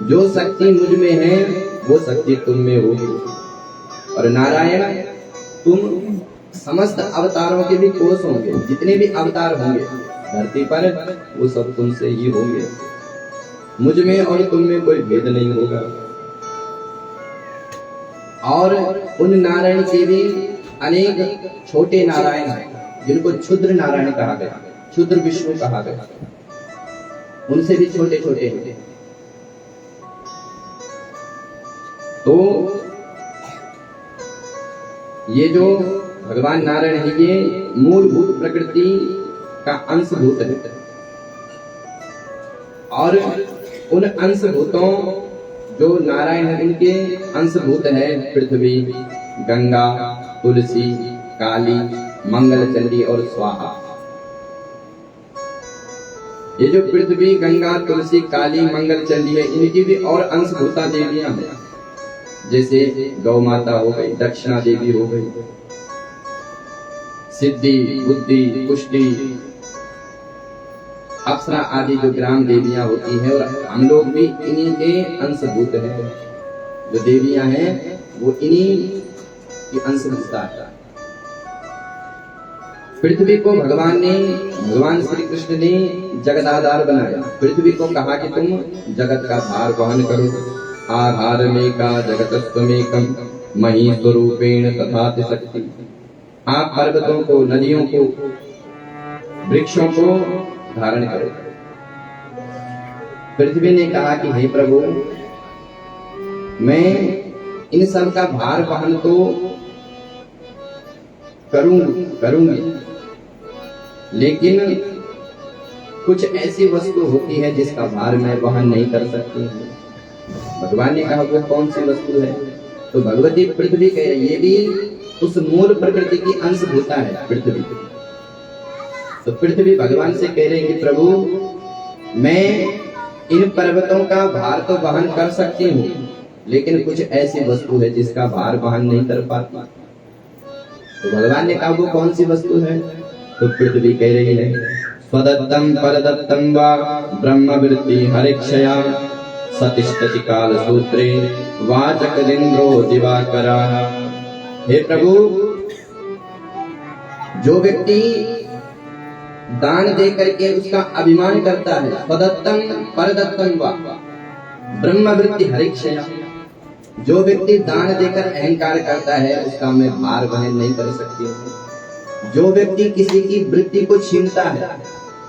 जो शक्ति मुझ में है वो शक्ति तुम में होगी। और नारायण, तुम समस्त अवतारों के भी कोष होंगे, जितने भी अवतार होंगे धरती पर वो सब तुमसे ही होंगे। मुझ में और तुम में कोई भेद नहीं होगा। और उन नारायण के भी अनेक छोटे नारायण हैं जिनको क्षुद्र नारायण कहा गया, क्षुद्र विष्णु कहा गया, उनसे भी छोटे छोटे हैं। तो ये जो भगवान नारायण है ये मूलभूत प्रकृति का अंशभूत है। और उन अंशभूतों जो नारायण है उनके अंशभूत है पृथ्वी, गंगा, तुलसी, काली, मंगल चंडी और स्वाहा। ये जो पृथ्वी, गंगा, तुलसी, काली, मंगल चंडी है इनकी भी और अंशभूता देवियां हैं, जैसे गौ माता हो गई, दक्षिणा देवी हो गई, सिद्धि, बुद्धि, पुष्टि, अप्सरा आदि जो ग्राम देवियां होती हैं। और हम लोग भी इन्हीं के अंशभूत हैं। जो देवियां हैं वो इन्हीं की अंशभूता है। पृथ्वी को भगवान श्री कृष्ण ने जगदाधार बनाया। पृथ्वी को कहा कि तुम जगत का भार वहन करो। आधार में का जगतस्त्वमेकं मही स्वरूपेण तथाति शक्ति। आप पर्वतों को, नदियों को, वृक्षों को धारण करो। पृथ्वी ने कहा कि हे प्रभु, मैं इन सब का भार वहन तो करूंगी, लेकिन कुछ ऐसी वस्तु होती है जिसका भार मैं वहन नहीं कर सकती हूँ। भगवान ने कहा वो कौन सी वस्तु है? तो भगवती पृथ्वी कह रही, ये भी उस मूल प्रकृति की अंश होता है पृथ्वी। तो पृथ्वी भगवान से कह रही कि प्रभु, मैं इन पर्वतों का भार तो वहन कर सकती हूँ, लेकिन कुछ ऐसी वस्तु है जिसका भार वहन नहीं कर पाती। तो भगवान ने कहा वो कौन सी वस्तु है? तो पृथ्वी कह रही है, स्वदत्तम परदत्तम वा ब्रह्मवृत्ति हरिक्षया सतिष्ठति काल सूत्रे वाचकलिंद्रो दिवाकरा। हे प्रभु, जो व्यक्ति दान दे करके उसका अभिमान करता है, स्वदत्तम परदत्तम वा ब्रह्मवृत्ति हरिक्षया, जो व्यक्ति दान देकर अहंकार करता है उसका मैं भार वहन नहीं कर सकती हूँ। जो व्यक्ति किसी की वृत्ति को छीनता है,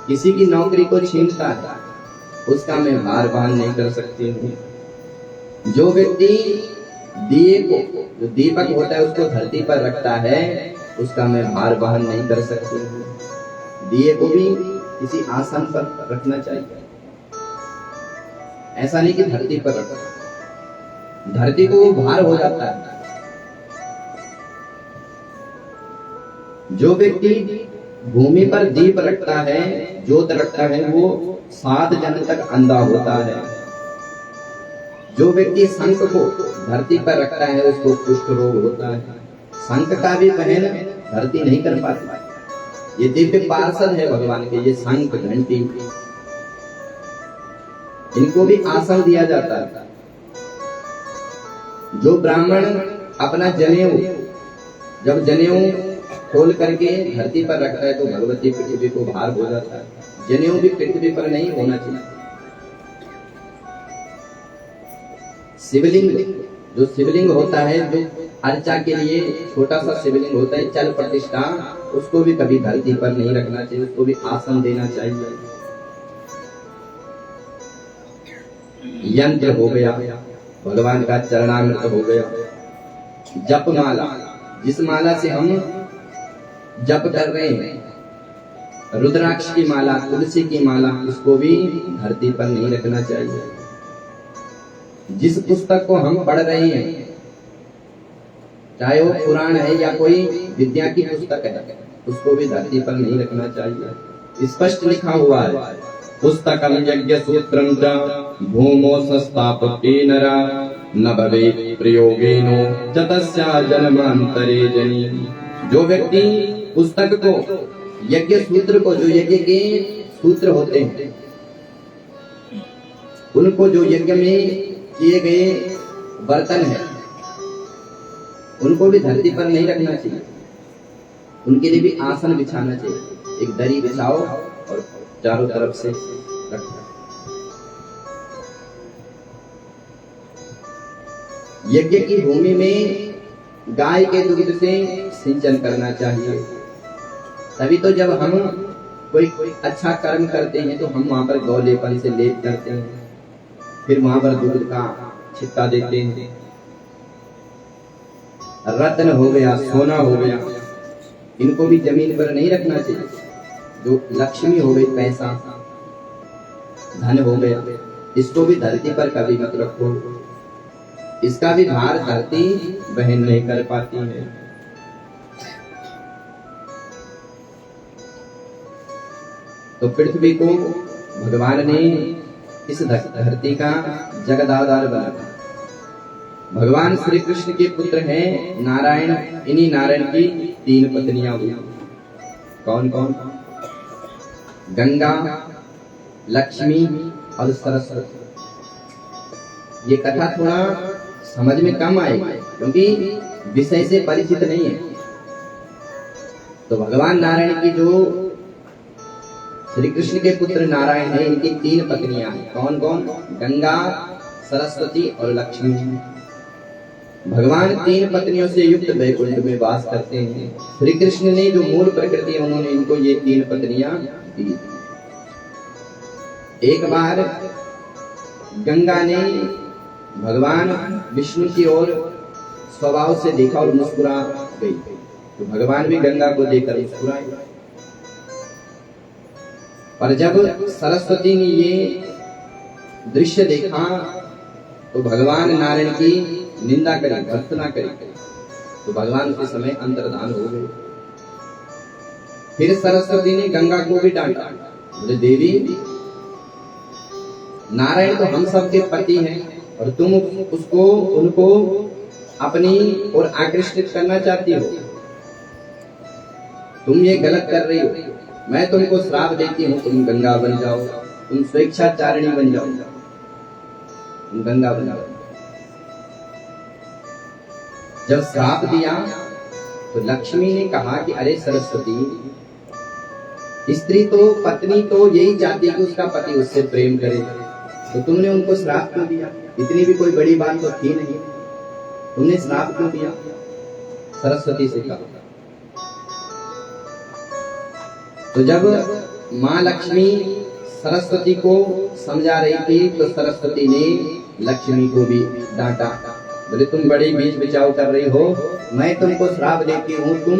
किसी की नौकरी को छीनता है, उसका मैं भार वहन नहीं कर सकती हूँ। जो व्यक्ति दिए को, जो दीपक होता है उसको धरती पर रखता है, उसका मैं भार वहन नहीं कर सकती हूँ। दिए को भी किसी आसन पर रखना चाहिए, ऐसा नहीं कि धरती पर रखना, धरती को वो भार हो जाता है। जो व्यक्ति भूमि पर दीप रखता है, ज्योत रखता है, वो 7 जन्म तक अंधा होता है। जो व्यक्ति शंख को धरती पर रखता है उसको कुष्ठ रोग होता है। शंख का भी पहन धरती नहीं कर पाती। ये दिव्य पार्षद है भगवान के, ये शंख घंटी, इनको भी आसन दिया जाता है। जो ब्राह्मण अपना जनेऊ, जब जनेऊ खोल करके धरती पर रखता है तो भगवती पृथ्वी को भार हो जाता है। जनेऊ भी पृथ्वी पर नहीं होना चाहिए। शिवलिंग, जो शिवलिंग होता है, जो अर्चा के लिए छोटा सा शिवलिंग होता है, चल प्रतिष्ठा, उसको भी कभी धरती पर नहीं रखना चाहिए, उसको भी आसन देना चाहिए। यंत्र हो गया, भगवान का चरणामृत हो गया। जप माला, जिस माला से हम जप कर रहे हैं, रुद्राक्ष की माला, तुलसी की माला, इसको भी धरती पर नहीं रखना चाहिए। जिस पुस्तक को हम पढ़ रहे हैं, चाहे वो पुराण है या कोई विद्या की पुस्तक है, उसको भी धरती पर नहीं रखना चाहिए। स्पष्ट लिखा हुआ है, पुस्तकम यज्ञ सूत्रम च भूमो संस्थापके नरा न भवेत् प्रयोगेनो जतस्या जन्मांतरे जनी। जो व्यक्ति पुस्तक को, यज्ञ सूत्र को, जो यज्ञ के सूत्र होते हैं, उनको, जो यज्ञ में किए गए बर्तन है, उनको भी धरती पर नहीं रखना चाहिए। उनके लिए भी आसन बिछाना चाहिए। एक दरी बिछाओ और चारों तरफ से रखना। यज्ञ की भूमि में गाय के दूध से सिंचन करना चाहिए। तभी तो जब हम कोई अच्छा कर्म करते हैं तो हम वहां पर गौलेपन से लेप करते हैं, फिर वहां पर दूध का छिट्टा देते हैं। रत्न हो गया, सोना हो गया, इनको भी जमीन पर नहीं रखना चाहिए। जो लक्ष्मी हो गई, पैसा, धन हो गया, इसको भी धरती पर कभी मत रखो। इसका भी भार धरती वहन नहीं कर पाती है। तो पृथ्वी को भगवान ने इस धरती का जगदाधार बनाया। भगवान श्री कृष्ण के पुत्र हैं नारायण। इन्हीं नारायण की 3 पत्नियां हुई। कौन कौन? गंगा, लक्ष्मी और सरस्वती। ये कथा थोड़ा समझ में कम आएगी क्योंकि विषय से परिचित नहीं है। तो भगवान नारायण की जो श्री कृष्ण के पुत्र नारायण है, इनकी 3 पत्नियां हैं। कौन कौन? गंगा, सरस्वती और लक्ष्मी। भगवान 3 पत्नियों से युक्त वैकुंठ में वास करते हैं। श्री कृष्ण ने जो मूल प्रकृति है, उन्होंने इनको ये 3 पत्नियां दी। एक बार गंगा ने भगवान विष्णु की ओर स्वभाव से देखा और मुस्कुरा गई, तो भगवान भी गंगा को देखकर मुस्कुराए। पर जब सरस्वती ने ये दृश्य देखा तो भगवान नारायण की निंदा करी, भर्त्सना करी, तो भगवान उसी समय अंतर्धान हो गए। फिर सरस्वती ने गंगा को भी डांटा, बोले देवी, नारायण तो हम सबके पति हैं और तुम उनको अपनी ओर आकृष्टित करना चाहती हो, तुम ये गलत कर रही हो। मैं तुमको श्राप देती हूँ, तुम गंगा बन जाओ, तुम स्वेच्छाचारिणी बन जाओ, तुम गंगा बन जाओ। जब श्राप दिया तो लक्ष्मी ने कहा कि अरे सरस्वती, स्त्री तो, पत्नी तो यही चाहती है कि उसका पति उससे प्रेम करे, तो तुमने उनको श्राप क्यों दिया? इतनी भी कोई बड़ी बात तो थी नहीं, तुमने श्राप क्यों दिया? सरस्वती से कहा। तो जब माँ लक्ष्मी सरस्वती को समझा रही थी तो सरस्वती ने लक्ष्मी को भी डांटा, बोले तुम बड़ी बीच बिचाव कर रही हो, मैं तुमको श्राप देती हूँ, तुम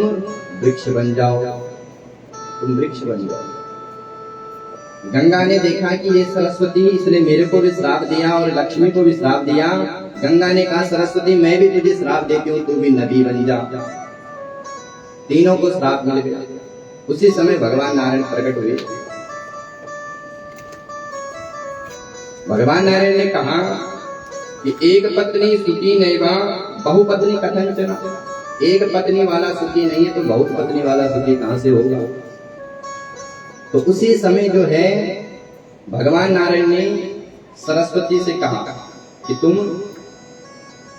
वृक्ष बन जाओ, तुम वृक्ष बन जाओ। गंगा ने देखा कि ये सरस्वती, इसने मेरे को भी श्राप दिया और लक्ष्मी को भी श्राप दिया। गंगा ने कहा सरस्वती, मैं भी तुझे श्राप देती हूँ, तू भी नदी बन जा। तीनों को श्राप मिल गया। उसी समय भगवान नारायण प्रकट हुए। भगवान नारायण ने कहा कि एक पत्नी सुखी नैवा बहुपत्नी कथंचन, एक पत्नी वाला सुखी नहीं है तो बहुत पत्नी वाला सुखी कहां से होगा। तो उसी समय जो है भगवान नारायण ने सरस्वती से कहा कि तुम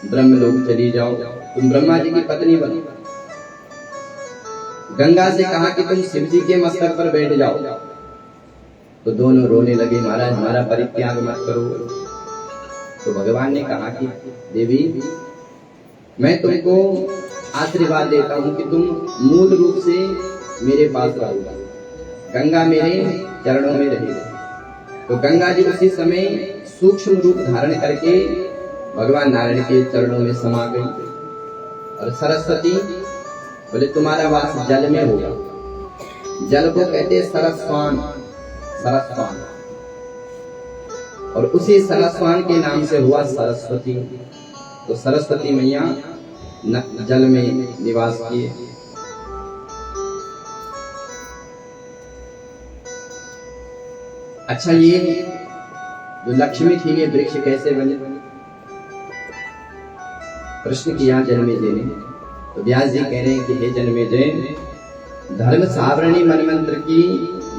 ब्रह्मलोक चली जाओ, तुम ब्रह्मा जी की पत्नी बनो। गंगा से कहा कि तुम शिव जी के मस्तक पर बैठ जाओ, तो दोनों रोने लगे, महाराज हमारा परित्याग मत करो। तो भगवान ने कहा कि देवी, मैं तुमको आशीर्वाद देता हूं कि तुम मूल रूप से मेरे पास रहोगा, गंगा मेरे चरणों में रहेगी। तो गंगा जी उसी समय सूक्ष्म रूप धारण करके भगवान नारायण के चरणों में समा गई। और सरस्वती बोले तुम्हारा वास जल में होगा, जल को कहते सरस्वान, सरस्वान, और उसी सरस्वान के नाम से हुआ सरस्वती। तो सरस्वती मैया जल में निवास किए। अच्छा, ये जो लक्ष्मी थी ये वृक्ष कैसे बने? प्रश्न किया जन्मेजय ने। तो व्यास जी कह रहे हैं कि हे जन्मेजय, धर्म सावरणी मनमंत्र की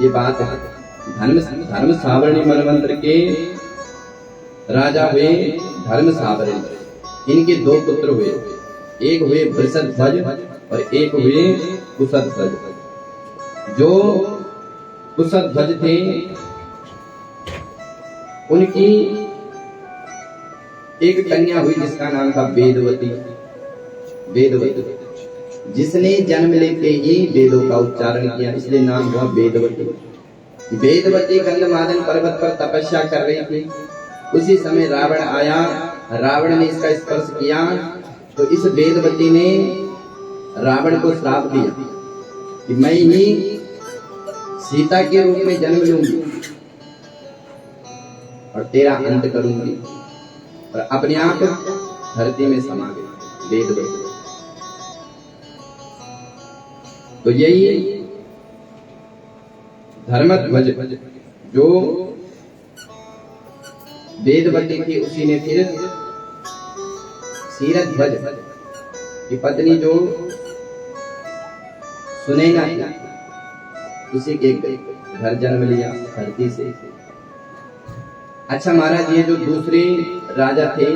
ये बात है। धर्म सावरणी मनमंत्र के राजा हुए धर्म सावरणी। इनके 2 पुत्र हुए, एक हुए वृषध्वज और एक हुए कुशध्वज। जो कुशध्वज थे उनकी एक कन्या हुई जिसका नाम था वेदवती। वेदवती जिसने जन्म लेते ही वेदों का उच्चारण किया, इसलिए नाम हुआ वेदवती। वेदवती गंधमादन पर्वत पर तपस्या कर रही थी। उसी समय रावण आया, रावण ने इसका स्पर्श किया तो इस वेदवती ने रावण को श्राप दिया कि मैं ही सीता के रूप में जन्म लूंगी और तेरा अंत करूंगी, और अपने आप धरती में समा गई वेदवती। तो यही धर्मध्वज जो वेदवती थी, उसी ने फिर क्षीरध्वज की पत्नी जो सुनैना थी, उसी के घर जन्म लिया धरती से। अच्छा महाराज, ये जो दूसरे राजा थे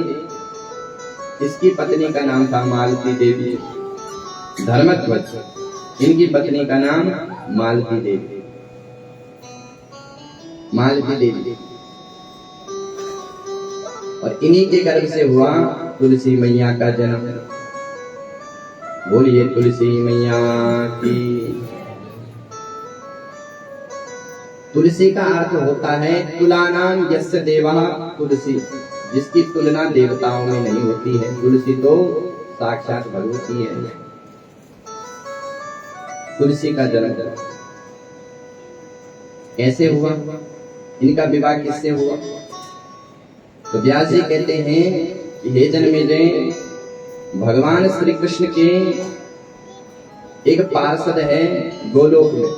इसकी पत्नी का नाम था मालती देवी। धर्मध्वज इनकी पत्नी का नाम मालती देवी। मालती देवी, और इन्हीं के गर्भ से हुआ तुलसी मैया का जन्म। बोलिए तुलसी मैया की। तुलसी का अर्थ होता है तुलानाम यस्य देवः तुलसी, जिसकी तुलना देवताओं में नहीं होती है। तुलसी तो साक्षात भगवती है। तुलसी का जन्म कैसे हुआ, इनका विवाह किससे हुआ? तो व्यास जी कहते हैं कि हे जन्मेजय, भगवान श्री कृष्ण के एक पार्षद है गोलोक में,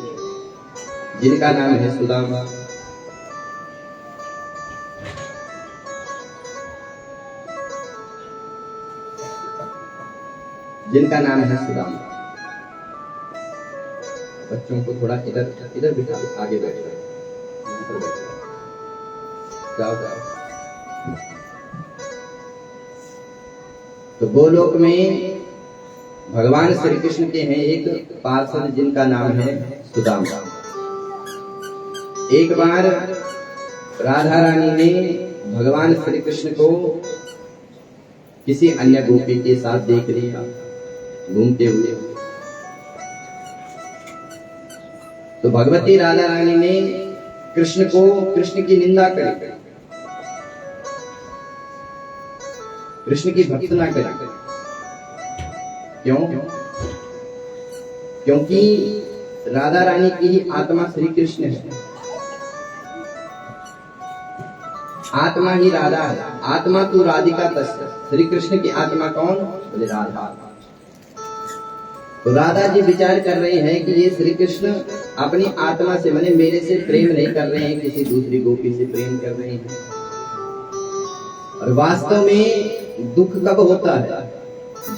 जिनका नाम है सुदामा। जिनका नाम है सुदामा। बच्चों को थोड़ा इधर इधर बिठा, आगे बैठो, जाओ जाओ। तो गोलोक में भगवान श्री कृष्ण के हैं एक पार्षद, जिनका नाम है सुदामा। एक बार राधा रानी ने भगवान श्री कृष्ण को किसी अन्य गोपी के साथ देख लिया घूमते हुए। तो भगवती राधा रानी ने कृष्ण की निंदा करी, कृष्ण की भर्त्सना करी। क्यों? क्योंकि राधा रानी की ही आत्मा श्री कृष्ण है, आत्मा ही राधा है। आत्मा तू राधिका तस्य, श्री कृष्ण की आत्मा कौन? बोले राधा। तो राधा जी विचार कर रहे हैं कि ये श्री कृष्ण अपनी आत्मा से, माने मेरे से प्रेम नहीं कर रहे हैं, किसी दूसरी गोपी से प्रेम कर रहे हैं। और वास्तव में दुख कब होता है?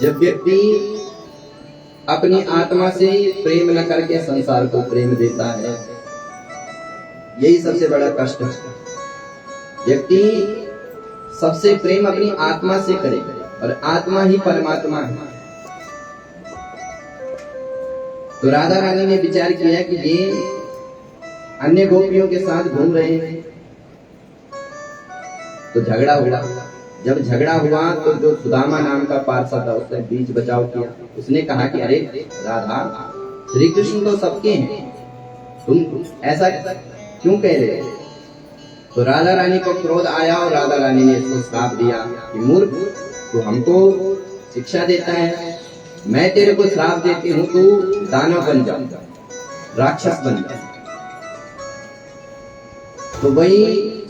जब व्यक्ति अपनी आत्मा से प्रेम न करके संसार को प्रेम देता है। यही सबसे बड़ा कष्ट है। व्यक्ति सबसे प्रेम अपनी आत्मा से करे, और आत्मा ही परमात्मा है। तो राधा रानी ने विचार किया कि ये अन्य गोपियों के साथ घूम रहे हैं, तो झगड़ा हुआ। जब झगड़ा हुआ तो जो सुदामा नाम का पार्षद था उसने बीच बचाव किया। उसने कहा कि अरे राधा, श्री कृष्ण तो सबके हैं, तुम ऐसा क्यों कह रहे हो? तो राधा रानी को क्रोध आया और राधा रानी ने इसको श्राप दिया कि मूर्ख, तू हमको शिक्षा देता है, मैं तेरे को श्राप देती हूँ, तू दानव बन जा, राक्षस बन जा। तो वही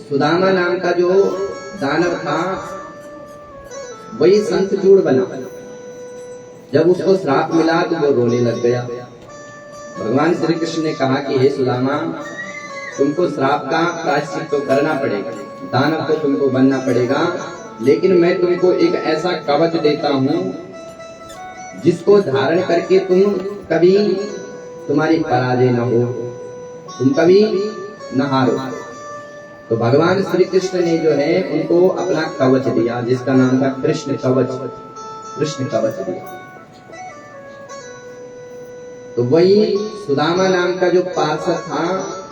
सुदामा नाम का जो दानव था वही शंखचूड़ बना। जब उसको श्राप मिला तो वो रोने लग गया। भगवान श्री कृष्ण ने कहा कि हे सुदामा, तुमको श्राप का प्रायश्चित तो करना पड़ेगा, दानव तो तुमको बनना पड़ेगा, लेकिन मैं तुमको एक ऐसा कवच देता हूँ जिसको धारण करके तुम कभी, तुम्हारी पराजय न हो, तुम कभी न हारो। तो भगवान श्री कृष्ण ने जो है उनको अपना कवच दिया, जिसका नाम था कृष्ण कवच। कृष्ण कवच दिया। तो वही सुदामा नाम का जो पार्षद था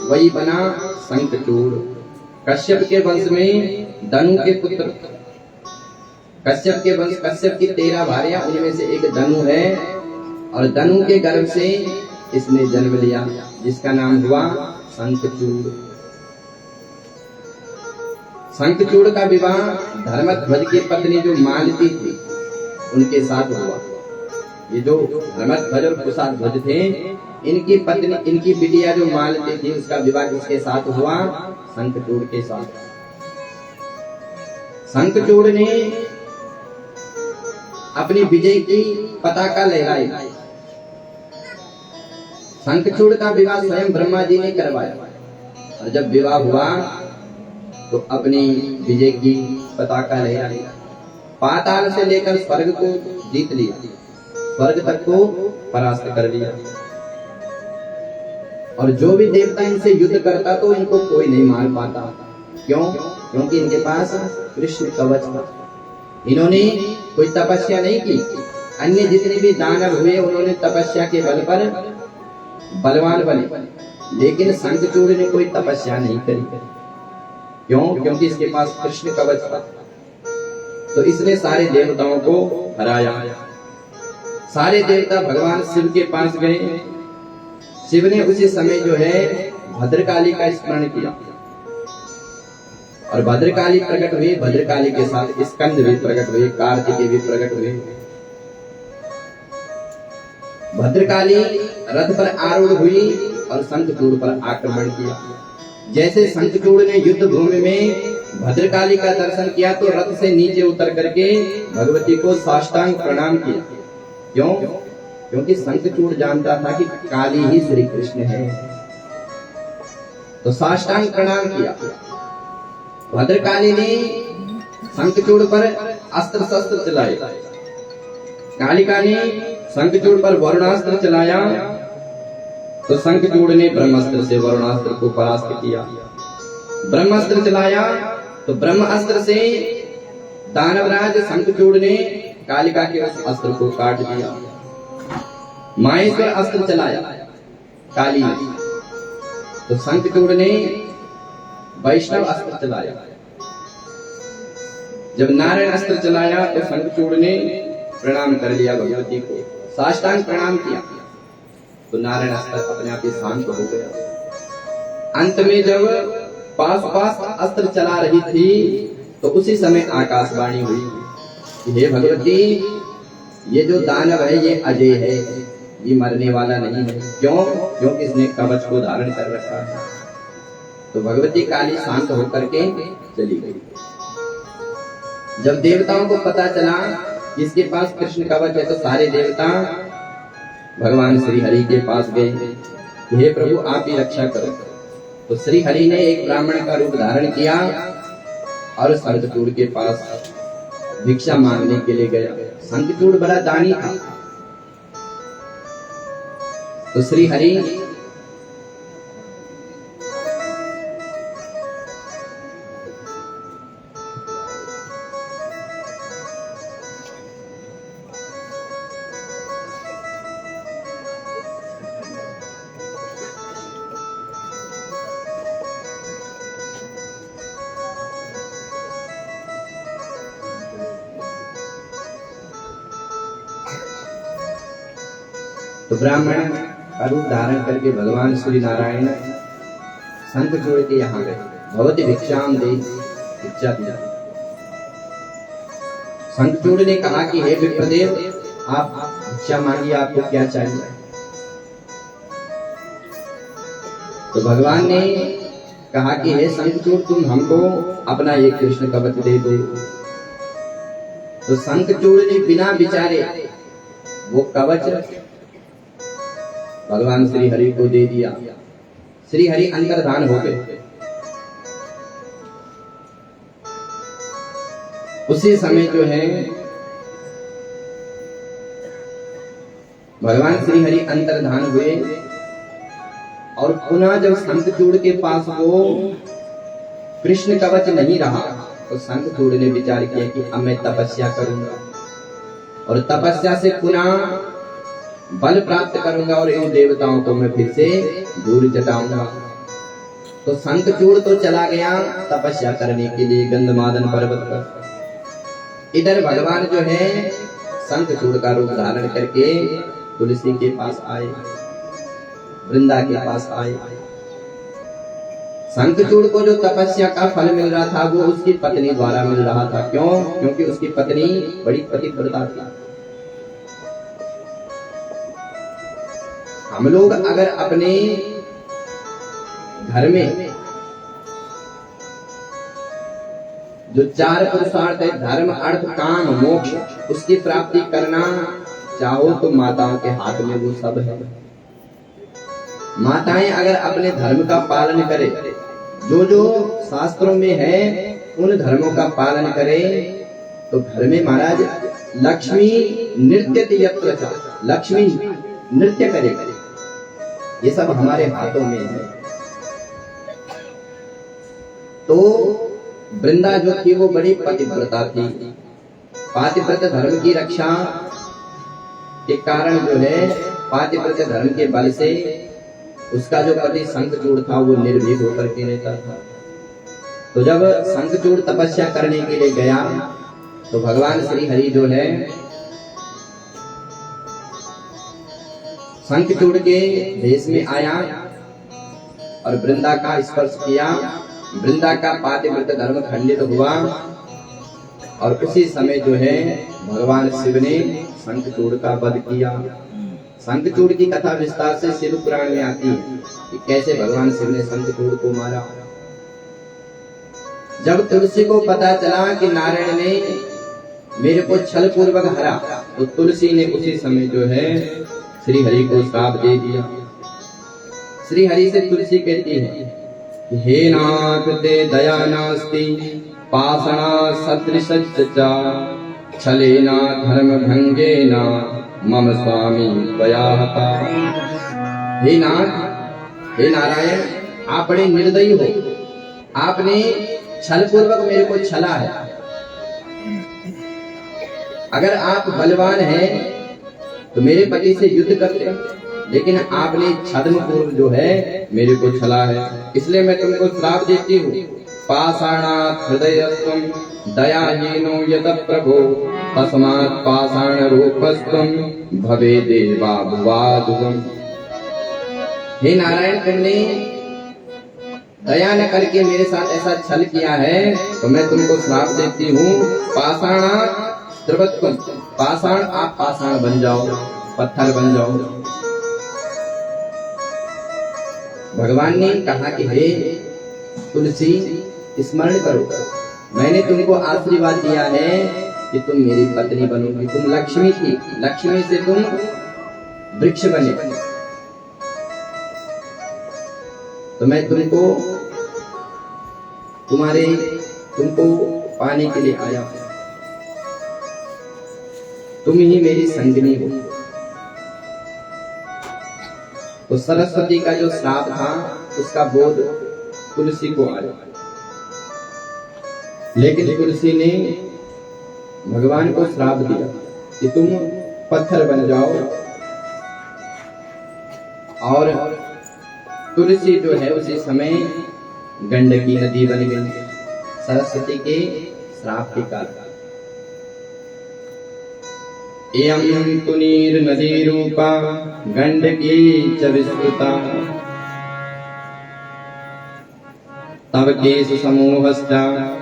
वही बना शंखचूड़। कश्यप के वंश में धनु के पुत्र, कश्यप के वंश, कश्यप की 13 भार्या, उनमें से एक धनु है, और धनु के गर्भ से इसने जन्म लिया, जिसका नाम हुआ शंखचूड़। शंखचूड़ का विवाह धर्मध्वज की पत्नी जो मालती थी उनके साथ हुआ। ये जो धर्मध्वज और कुशाध्वज थे, इनकी पत्नी, इनकी बिटिया जो मालती थी, उसका विवाह किसके साथ हुआ? शंखचूड़ के साथ। शंखचूड़ ने अपनी विजय की पताका लहराई। शंखचूड़ का विवाह स्वयं ब्रह्मा जी ने करवाया, और जब विवाह हुआ तो अपनी विजय की पताका लहराई। पाताल से लेकर स्वर्ग को जीत लिया, स्वर्ग तक को परास्त कर लिया। और जो भी देवता इनसे युद्ध करता तो इनको कोई नहीं मार पाता। क्यों? क्योंकि इनके पास कृष्ण कवच था। इन्होंने कोई तपस्या नहीं की, अन्य जितने भी दानव हुए उन्होंने तपस्या के बल पर बलवान बने, लेकिन शंखचूड़ ने कोई तपस्या नहीं करी। क्यों? क्योंकि इसके पास कृष्ण कवच था। तो इसने सारे देवताओं को हराया। सारे देवता भगवान शिव के पास गए। शिव ने उसी समय जो है भद्रकाली का स्मरण किया और भद्रकाली प्रकट हुई। भद्रकाली के साथ स्कंद भी प्रकट हुए, कार्तिकेय भी प्रकट हुए। भद्रकाली रथ पर आरूढ़ हुई और शंखचूड़ पर आक्रमण किया। जैसे शंखचूड़ ने युद्ध भूमि में भद्रकाली का दर्शन किया तो रथ से नीचे उतर करके भगवती को साष्टांग प्रणाम किया। क्यों? क्योंकि शंखचूड़ जानता था कि काली ही श्री कृष्ण है। तो साष्टांग प्रणाम किया। भद्रकाली ने शंखचूड़ पर अस्त्र शस्त्र चलाए। कालिका ने शंखचूड़ पर वरुणास्त्र चलाया तो शंखचूड़ ने ब्रह्मास्त्र से वरुणास्त्र को परास्त किया। ब्रह्मास्त्र चलाया तो ब्रह्मास्त्र से दानवराज शंखचूड़ ने कालिका के उस अस्त्र को काट दिया। माहेश्वर अस्त्र चलाया काली ने, तो शंखचूड़ ने वैष्णव अस्त्र चलाया। जब नारायण अस्त्र चलाया तो शंखचूड़ ने प्रणाम कर लिया भगवती को, साष्टांग प्रणाम किया। तो नारायण अस्त्र अपने आप ही शांत हो गया। अंत में जब पास अस्त्र चला रही थी तो उसी समय आकाशवाणी हुई, हे भगवती, ये जो दानव है ये अजय है, ये मरने वाला नहीं है। क्यों? क्योंकि इसने कवच को धारण कर रखा है। तो भगवती काली शांत होकर के चली गई। जब देवताओं को पता चला कि इसके पास कृष्ण कवच है तो सारे देवता भगवान श्री हरि के पास गए, हे प्रभु आप ही रक्षा करो। तो श्री हरि ने एक ब्राह्मण का रूप धारण किया और शंखचूड़ के पास भिक्षा मांगने के लिए गया। शंखचूड़ बड़ा दानी था। तो श्री हरि तो ब्राह्मण का रूप धारण करके भगवान श्री नारायण शंखचूड़ के यहाँ गए। भगवती भिक्षाम दे, भिक्षा दिया। शंखचूड़ ने कहा कि हे विप्रदेव, आप भिक्षा मांगिए, आपको क्या चाहिए? तो भगवान ने कहा कि हे शंखचूड़, तुम हमको अपना ये कृष्ण कवच दे दो। तो शंखचूड़ ने बिना विचारे वो कवच भगवान श्री हरि को दे दिया। श्री हरि अंतर्धान हो गए। उसी समय जो है भगवान श्री हरि अंतर्धान हुए और पुनः जब शंखचूड़ के पास वो कृष्ण कवच नहीं रहा तो शंखचूड़ ने विचार किया कि अब मैं तपस्या करूंगा और तपस्या से पुनः बल प्राप्त करूंगा और इन देवताओं को मैं फिर से दूर जटाऊंगा। तो शंखचूड़ तो चला गया तपस्या करने के लिए गंधमादन पर्वत पर। इधर भगवान जो है शंखचूड़ का रूप धारण करके तुलसी के पास आए, वृंदा के पास आए। शंखचूड़ को जो तपस्या का फल मिल रहा था वो उसकी पत्नी द्वारा मिल रहा था। क्यों? क्योंकि उसकी पत्नी बड़ी पतिव्रता थी। हम लोग अगर अपने घर में जो 4 पुरुषार्थ है, धर्म अर्थ काम मोक्ष, उसकी प्राप्ति करना चाहो तो माताओं के हाथ में वो सब है। माताएं अगर अपने धर्म का पालन करें, जो जो शास्त्रों में है उन धर्मों का पालन करें, तो घर में महाराज लक्ष्मी नृत्य यत्र च, लक्ष्मी नृत्य करे। ये सब हमारे हाथों में है। तो वृंदा जो थी वो बड़ी पतिव्रता थी। पातिव्रत धर्म की रक्षा के कारण जो है पातिव्रत्य धर्म के बल से उसका जो पति शंखचूड़ था वो निर्भीक होकर के रहता था। तो जब शंखचूड़ तपस्या करने के लिए गया तो भगवान श्री हरि जो है शंखचूड़ के देश में आया और वृंदा का स्पर्श किया। वृंदा का पातिव्रत्य धर्म खंडित हुआ और उसी समय जो है भगवान शिव ने शंखचूड़ का वध किया। शंखचूड़ की कथा विस्तार से शिव पुराण में आती है कि कैसे भगवान शिव ने शंखचूड़ को मारा। जब तुलसी को पता चला कि नारायण ने मेरे को छल पूर्वक हरा तो तुलसी ने उसी समय जो है श्री हरि को श्राप दे दिया। श्री हरि से तुलसी कहती है हे नाथ ते दया नास्ति पाषाणा सदृशच्चा छलेना धर्म भंगेना मम स्वामी त्वया हता। हे नाथ, हे नारायण, आप बड़े निर्दयी हो, आपने छल पूर्वक मेरे को छला है। अगर आप बलवान हैं तो मेरे पति से युद्ध करते, लेकिन आपने छद्म पूर्व जो है मेरे को छला है, इसलिए मैं तुमको श्राप देती हूँ। पाषाणात् हृदयस्त्वं दयाहीनो यत प्रभो तस्मात् पाषाण रूपस्त्वं भवे देवा भुवादुगम। हे नारायण, तुमने दया न करके मेरे साथ ऐसा छल किया है तो मैं तुमको श्राप देती हूँ। पाषाणात् द्रवत्वं, पाषाण, आप पाषाण बन जाओ, पत्थर बन जाओ। भगवान ने कहा कि हे तुलसी, स्मरण करो, मैंने तुमको आशीर्वाद दिया है कि तुम मेरी पत्नी बनोगी। तुम लक्ष्मी थी, लक्ष्मी से तुम वृक्ष बने, तो मैं तुमको पाने के लिए आया, तुम ही मेरी संगिनी हो। तो सरस्वती का जो श्राप था उसका बोध तुलसी को आया, लेकिन तुलसी ने भगवान को श्राप दिया कि तुम पत्थर बन जाओ। और तुलसी जो है उसी समय गंडकी नदी बन गई सरस्वती के श्राप के कारण। एयं तुनीर नदी रूपा गंडकी च विस्तृता तव केश समूहश्च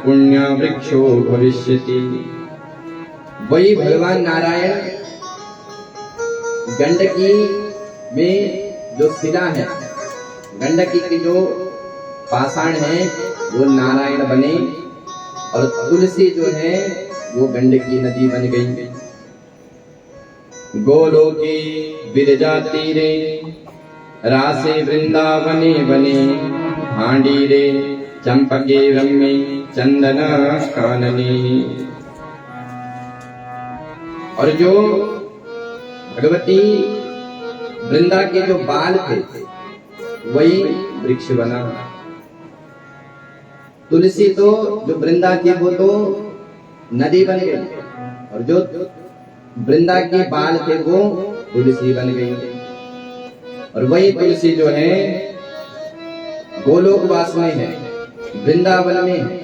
पुण्य वृक्षो भविष्यति। वही भगवान नारायण गंडकी में जो शिला है, गंडकी के जो पाषाण है वो नारायण बने और तुलसी जो है वो गंडकी नदी बन गई। गोलोके विरजा तीरे रासे वृंदावने बने भांडीरे चंपके रम्ये चंदन कानने। और जो भगवती वृंदा के जो बाल थे वही वृक्ष बना। तुलसी तो जो वृंदा थी वो तो नदी बन गई और जो वृंदा के बाल थे वो तुलसी बन गई। और वही तुलसी जो है गोलोकवास में है, वृंदावन में है,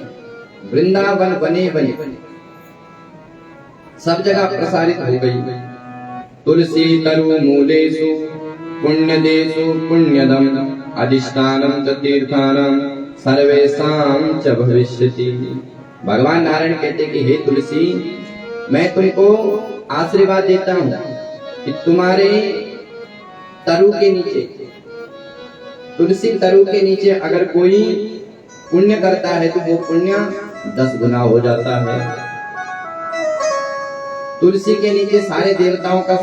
वृंदावन बने बने सब जगह प्रसारित हो गई। तुलसी तरु मूलेषु पुण्यदेषु पुण्यदम अधिष्ठानम च तीर्थानाम सर्वेषां च भविष्यति। भगवान नारायण कहते कि हे तुलसी, मैं तुमको आशीर्वाद देता हूँ कि तुम्हारे तरु के नीचे, तुलसी तरु के नीचे अगर कोई पुण्य करता है तो वो पुण्य 10 गुना हो जाता है। तुलसी के नीचे सारे देवताओं का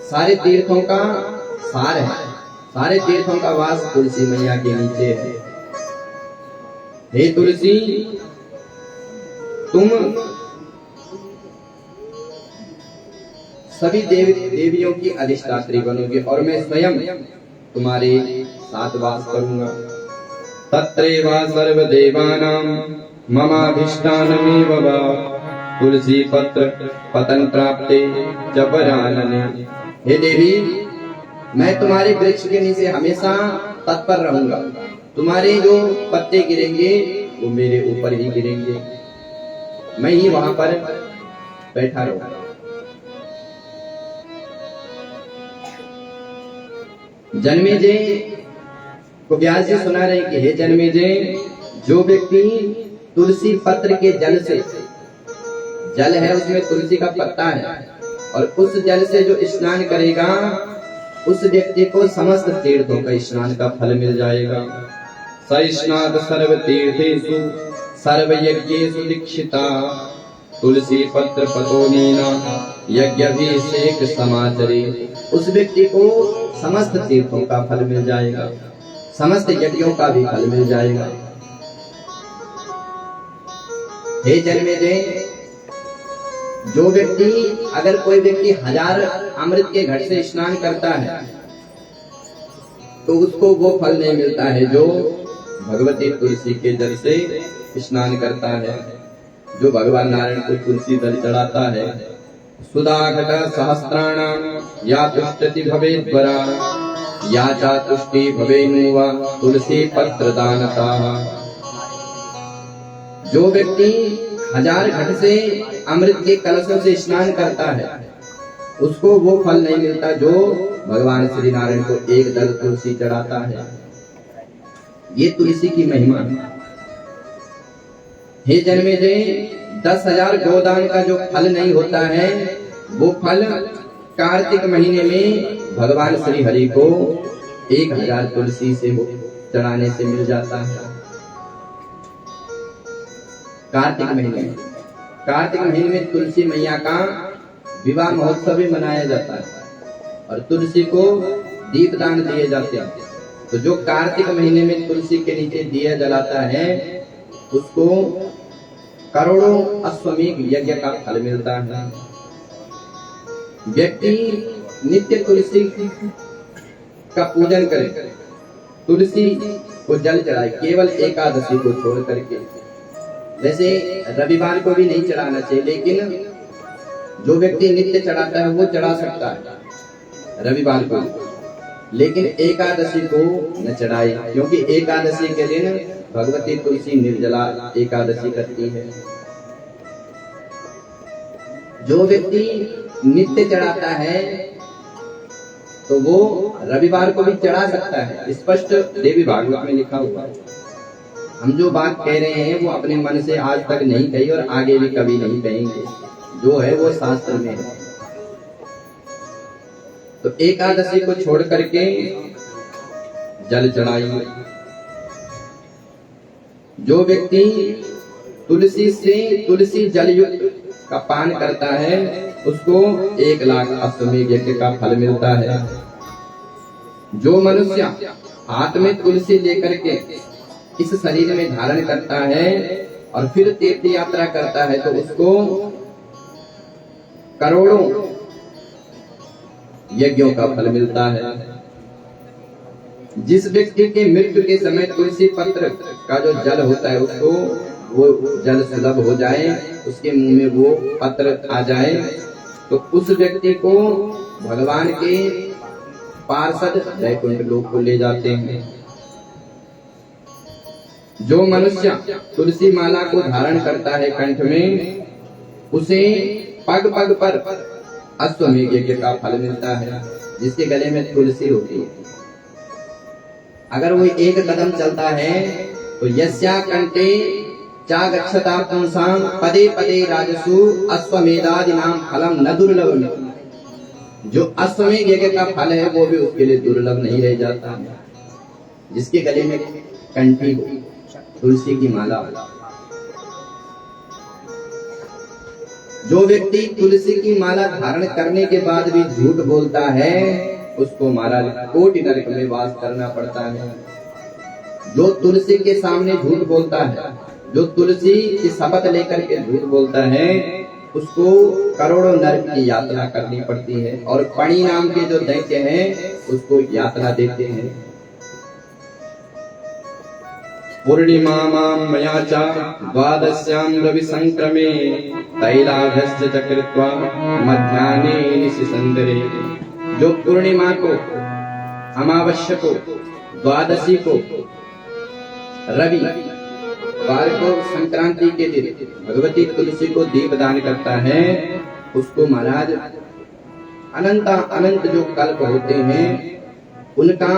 सारे तीर्थों का सार है, सारे तीर्थों का वास तुलसी मैया के नीचे है। हे तुलसी, तुम सभी देवियों की अधिष्ठात्री बनोगे और मैं स्वयं तुम्हारे साथ वास करूंगा। तत्रैव सर्वदेवानां ममाभिष्टानमेव वा तुलसी पत्र पतन प्राप्ते च परानने। हे देवी, मैं तुम्हारे वृक्ष के नीचे हमेशा तत्पर रहूंगा। तुम्हारे जो पत्ते गिरेंगे वो मेरे ऊपर ही गिरेंगे, मैं ही वहां पर बैठा रहूंगा। जन्मेजय को व्यास जी सुना रहे कि हे जन्मेजय, जो व्यक्ति तुलसी पत्र के जल से, जल है उसमें तुलसी का पत्ता है, और उस जल से जो स्नान करेगा उस व्यक्ति को समस्त तीर्थों का स्नान का फल मिल जाएगा। सस्नात सर्व तीर्थेषु सर्व यज्ञेषु दीक्षिता तुलसी पत्र पतोनीना यज्ञाभिषेक समाचरे। उस व्यक्ति को समस्त तीर्थों का फल मिल जाएगा, समस्त यज्ञों का भी फल मिल जाएगा। हे जन्मेजय, जो व्यक्ति, अगर कोई व्यक्ति 1000 अमृत के घट से स्नान करता है तो उसको वो फल नहीं मिलता है जो भगवती तुलसी के जल से स्नान करता है, जो भगवान नारायण को तुलसी जल चढ़ाता है। सुधा घट सहस्राणाम या तुष्टि भवेत् वरा या चा तुष्टि भवेनुवा तुलसी पत्र दानता। जो व्यक्ति 1000 घट से अमृत के कलशों से स्नान करता है उसको वो फल नहीं मिलता जो भगवान श्री नारायण को एक दल तुलसी चढ़ाता है। ये तुलसी की महिमा है। हे जन्मेजय, 10,000 गोदान का जो फल नहीं होता है वो फल कार्तिक महीने में भगवान श्री हरि को 1000 तुलसी से चढ़ाने से मिल जाता है। कार्तिक महीने में तुलसी मैया का विवाह महोत्सव भी मनाया जाता है और तुलसी को दीपदान दिए जाते हैं। तो जो कार्तिक महीने में तुलसी के नीचे दिया जलाता है उसको करोड़ों अश्वमेध यज्ञ का फल मिलता है। व्यक्ति नित्य तुलसी का पूजन करे, तुलसी को जल चढ़ाए, केवल एकादशी को छोड़ करके। वैसे रविवार को भी नहीं चढ़ाना चाहिए, लेकिन जो व्यक्ति नित्य चढ़ाता है वो चढ़ा सकता है रविवार को, लेकिन एकादशी को न चढ़ाए, क्योंकि एकादशी के दिन भगवती तुलसी निर्जला एकादशी करती है। जो व्यक्ति नित्य चढ़ाता है तो वो रविवार को भी चढ़ा सकता है, स्पष्ट देवी भागवत में लिखा हुआ है। हम जो बात कह रहे हैं वो अपने मन से आज तक नहीं कही और आगे भी कभी नहीं कहेंगे, जो है वो शास्त्र में है। तो एकादशी को छोड़ करके जल चढ़ाइए। जो व्यक्ति तुलसी जल युक्त का पान करता है उसको 1,00,000 अश्वमेध यज्ञ का फल मिलता है। जो मनुष्य हाथ में तुलसी लेकर के इस शरीर में धारण करता है और फिर तीर्थ यात्रा करता है तो उसको करोड़ों यज्ञों का फल मिलता है। जिस व्यक्ति के मृत्यु के समय तुलसी पत्र का जो जल होता है उसको वो जल सुलभ हो जाए, उसके मुंह में वो पत्र आ जाए, तो उस व्यक्ति को भगवान के पार्षद वैकुंठ लोक को ले जाते हैं। जो मनुष्य तुलसी माला को धारण करता है कंठ में, उसे पग पग पर अश्वमेध यज्ञ का फल मिलता है। जिसके गले में तुलसी होती है, अगर वो एक कदम चलता है तो यस्या कंठे चा गच्छता पुंसां पदे पदे राजसु अश्वमेधादि नाम फलम न दुर्लभ। जो अश्वमेध यज्ञ का फल है वो भी उसके लिए दुर्लभ नहीं रह जाता। जिसके गले में कंठी हो तुलसी की माला। जो व्यक्ति तुलसी की माला धारण करने के बाद भी झूठ बोलता है उसको महाराज कोटि नरक में वास करना पड़ता है। जो तुलसी के सामने झूठ बोलता है, जो तुलसी की शपथ लेकर के झूठ बोलता है, उसको करोड़ों नरक की यात्रा करनी पड़ती है। और पणि नाम के जो दैत्य हैं उसको यात्रा देते हैं। पूर्णिमा मया च द्वादश्यां रविसंक्रमे तैलाभ्यश्च च कृत्वा मध्याह्ने निशिसंदरे। जो पूर्णिमा को, अमावस्या को, द्वादशी को, रवि वार को, संक्रांति के दिन भगवती तुलसी को दीपदान करता है, उसको महाराज अनंत जो कल्प होते हैं उनका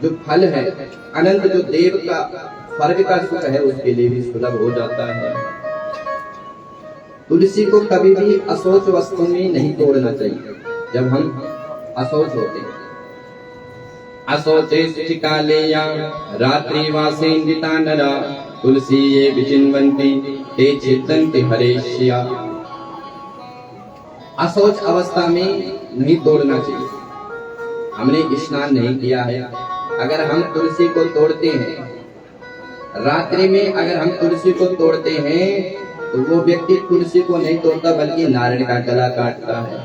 जो फल है, अनंत जो देव का स्वर्ग का सुख है, उसके लिए भी सुलभ हो जाता है। तुलसी को कभी भी अशौच वस्तु में नहीं तोड़ना चाहिए। जब हम अशौच होते हैं, अशौचे शुचिकालेया रात्रिवासेन्द्रिता नरा तुलसी ये विचिन्वन्ति ते छिद्यन्ति हरेष्या। अशौच अवस्था में नहीं तोड़ना चाहिए। हमने स्नान नहीं किया है, अगर हम तुलसी को तोड़ते हैं, रात्रि में अगर हम तुलसी को तोड़ते हैं तो वो व्यक्ति तुलसी को नहीं तोड़ता बल्कि नारायण का गला काटता है।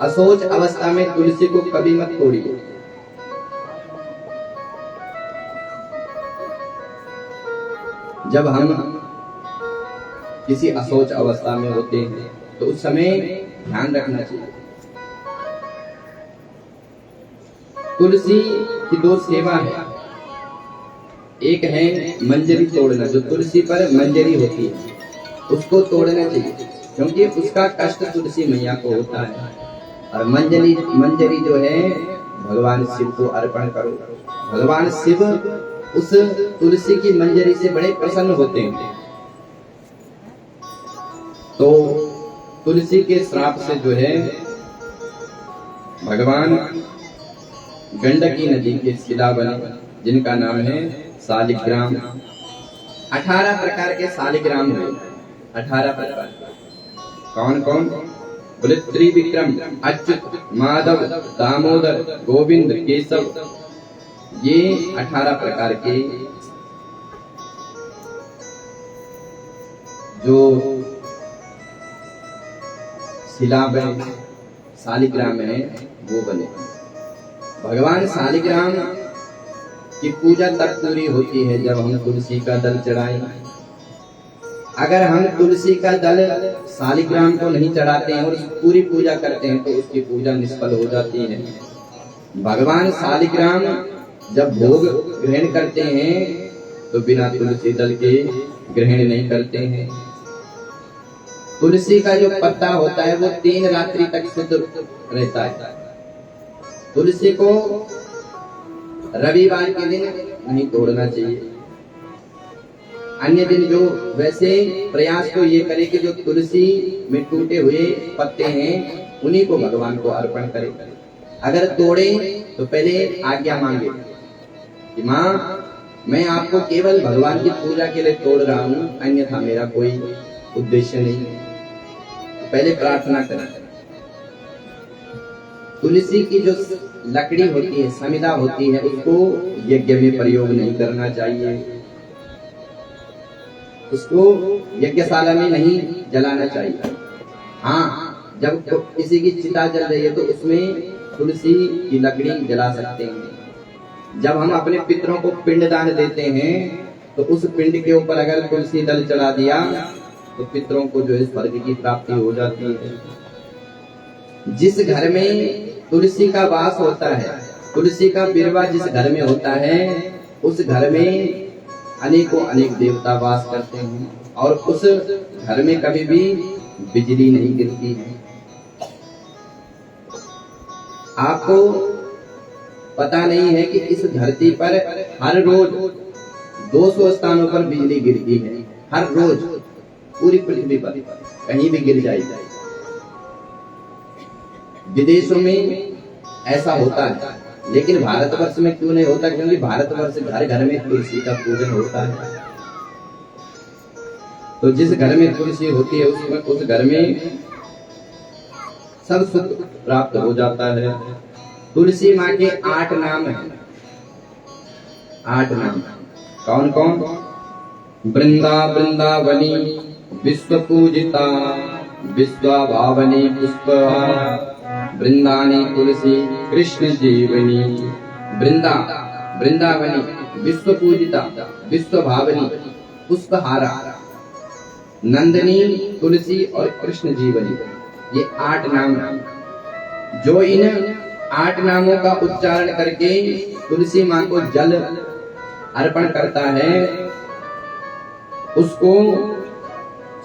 अशौच अवस्था में तुलसी को कभी मत तोड़िए। जब हम किसी अशौच अवस्था में होते हैं तो उस समय ध्यान रखना चाहिए। तुलसी की दो सेवा है, एक है मंजरी तोड़ना, जो तुलसी पर मंजरी होती है उसको तोड़ना चाहिए, क्योंकि उसका कष्ट तुलसी मैया को होता है। और मंजरी जो है भगवान शिव को अर्पण करो। भगवान शिव उस तुलसी की मंजरी से बड़े प्रसन्न होते हैं। तो तुलसी के श्राप से जो है भगवान गंडकी नदी के शिला बने, जिनका नाम है शालिग्राम। 18 प्रकार के शालिग्राम हुए, 18 प्रकार। कौन कौन? बोले त्रिविक्रम, अच्युत, माधव, दामोदर, गोविंद, केशव। ये 18 प्रकार के जो शिला बने, शालिग्राम है, वो बने। भगवान शालिग्राम की पूजा तब पूरी होती है जब हम तुलसी का दल चढ़ाएं। अगर हम तुलसी का दल शालिग्राम को नहीं चढ़ाते हैं और पूरी पूजा करते हैं तो उसकी पूजा निष्फल हो जाती है। भगवान शालिग्राम जब भोग ग्रहण करते हैं तो बिना तुलसी दल के ग्रहण नहीं करते हैं। तुलसी का जो पत्ता होता है वो 3 रात्रि तक शुद्ध रहता है। तुलसी को रविवार के दिन नहीं तोड़ना चाहिए। अन्य दिन जो वैसे प्रयास तो ये करे कि जो तुलसी में टूटे हुए पत्ते हैं उन्हीं को भगवान को अर्पण करे। अगर तोड़े तो पहले आज्ञा मांगे कि माँ मैं आपको केवल भगवान की पूजा के लिए तोड़ रहा हूँ, अन्यथा मेरा कोई उद्देश्य नहीं। पहले प्रार्थना करें। तुलसी की जो लकड़ी होती है, समिधा होती है, उसको यज्ञ में प्रयोग नहीं करना चाहिए। उसको यज्ञशाला में नहीं जलाना चाहिए। हाँ, जब किसी की चिता जल रही है तो उसमें तुलसी की लकड़ी जला सकते हैं। जब हम अपने पितरों को पिंडदान देते हैं तो उस पिंड के ऊपर अगर तुलसी दल चढ़ा दिया तो पितरों को जो है स्वर्ग की प्राप्ति हो जाती है। जिस घर में तुलसी का वास होता है, तुलसी का बिरवा जिस घर में होता है, उस घर में अनेकों अनेक देवता वास करते हैं और उस घर में कभी भी बिजली नहीं गिरती है। आपको पता नहीं है कि इस धरती पर हर रोज 200 स्थानों पर बिजली गिरती है। हर रोज पूरी पृथ्वी पर कहीं भी गिर जाएगी। विदेशों में ऐसा होता है, लेकिन भारतवर्ष में क्यों नहीं होता? क्योंकि भारतवर्ष घर घर में तुलसी का पूजन होता है। तो जिस घर में तुलसी होती है उसमें उस घर में सब सुख प्राप्त हो जाता है। तुलसी माँ के 8 नाम हैं। 8 नाम कौन कौन? वृंदा वृंदावनी, विश्व पूजिता, विश्वभावनी पुष्पा, वृंदानी तुलसी कृष्ण जीवनी। वृंदा वृंदावनी विश्व पूजिता, विश्व भावनी, पुष्पहारा, नंदिनी, तुलसी और कृष्ण जीवनी, ये 8 नाम। जो इन 8 नामों का उच्चारण करके तुलसी माँ को जल अर्पण करता है, उसको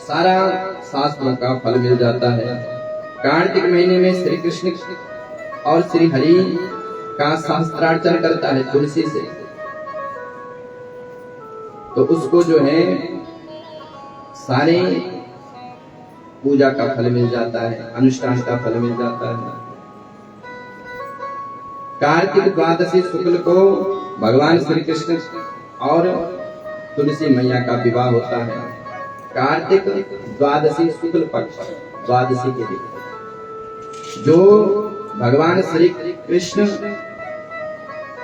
सारा शास्त्रों का फल मिल जाता है। कार्तिक महीने में श्री कृष्ण और श्री हरि का सहस्त्रार्चन करता है तुलसी से, तो उसको जो है सारे पूजा का फल मिल जाता है, अनुष्ठान का फल मिल जाता है। कार्तिक द्वादशी शुक्ल को भगवान श्री कृष्ण और तुलसी मैया का विवाह होता है। कार्तिक द्वादशी शुक्ल पक्ष द्वादशी के दिन जो भगवान श्री कृष्ण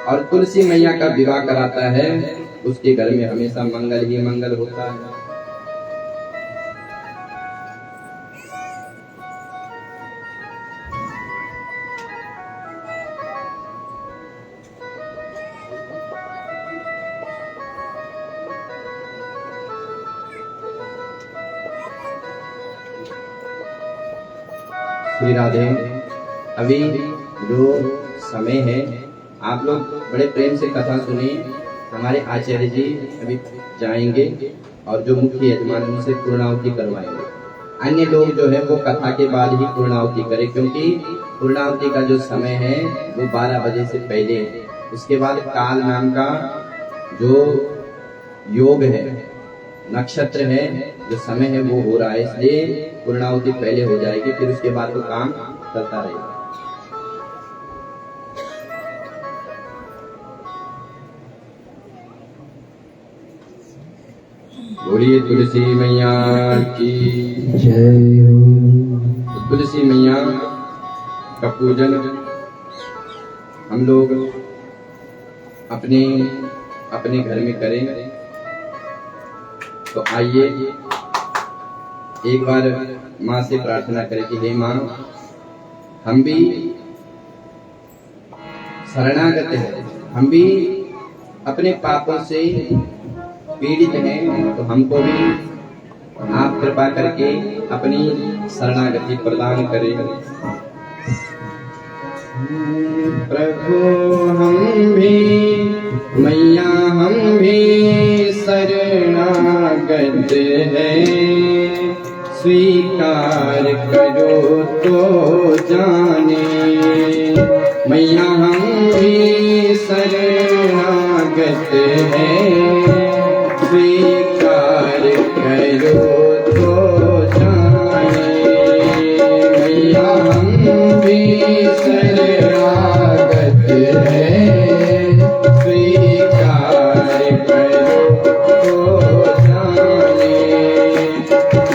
और तुलसी मैया का विवाह कराता है, उसके घर में हमेशा मंगल ही मंगल होता है। श्री राधे। अभी जो समय है, आप लोग बड़े प्रेम से कथा सुनिए। हमारे आचार्य जी अभी जाएंगे और जो मुख्य यजमान उनसे पूर्णाहुति करवाएंगे। अन्य लोग जो है वो कथा के बाद ही पूर्णाहुति करें, क्योंकि पूर्णाहुति का जो समय है वो 12 बजे से पहले है। उसके बाद काल नाम का जो योग है, नक्षत्र है, जो समय है वो हो रहा है, इसलिए पूर्णाहुति पहले हो जाएगी, फिर उसके बाद तो काम चलता रहेगा। बोलिए तुलसी मैया की जय हो। तो तुलसी मैया का पूजन हम लोग अपने अपने घर में करें। तो आइए एक बार माँ से प्रार्थना करें कि हे माँ, हम भी शरणागत हैं, हम भी अपने पापों से पीड़ित हैं, तो हमको भी आप कृपा करके अपनी शरणागति प्रदान करें। प्रभु हम भी मैया हम भी शरणागत हैं, स्वीकार करो तो जाने। मैया हम भी शरणागत हैं, स्वीकार करो तो जाने। मैया हम भी शरणागत हैं, स्वीकार करो तो जाने।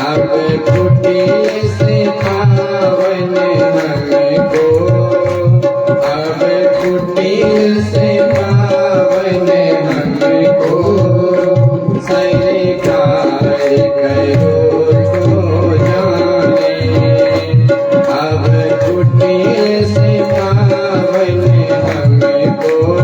अब कुटिल से पावन हमको, अब कुटिल से पावन हमको, स्वीकार करो तो जाने। अब कुटिल से पावन हमको,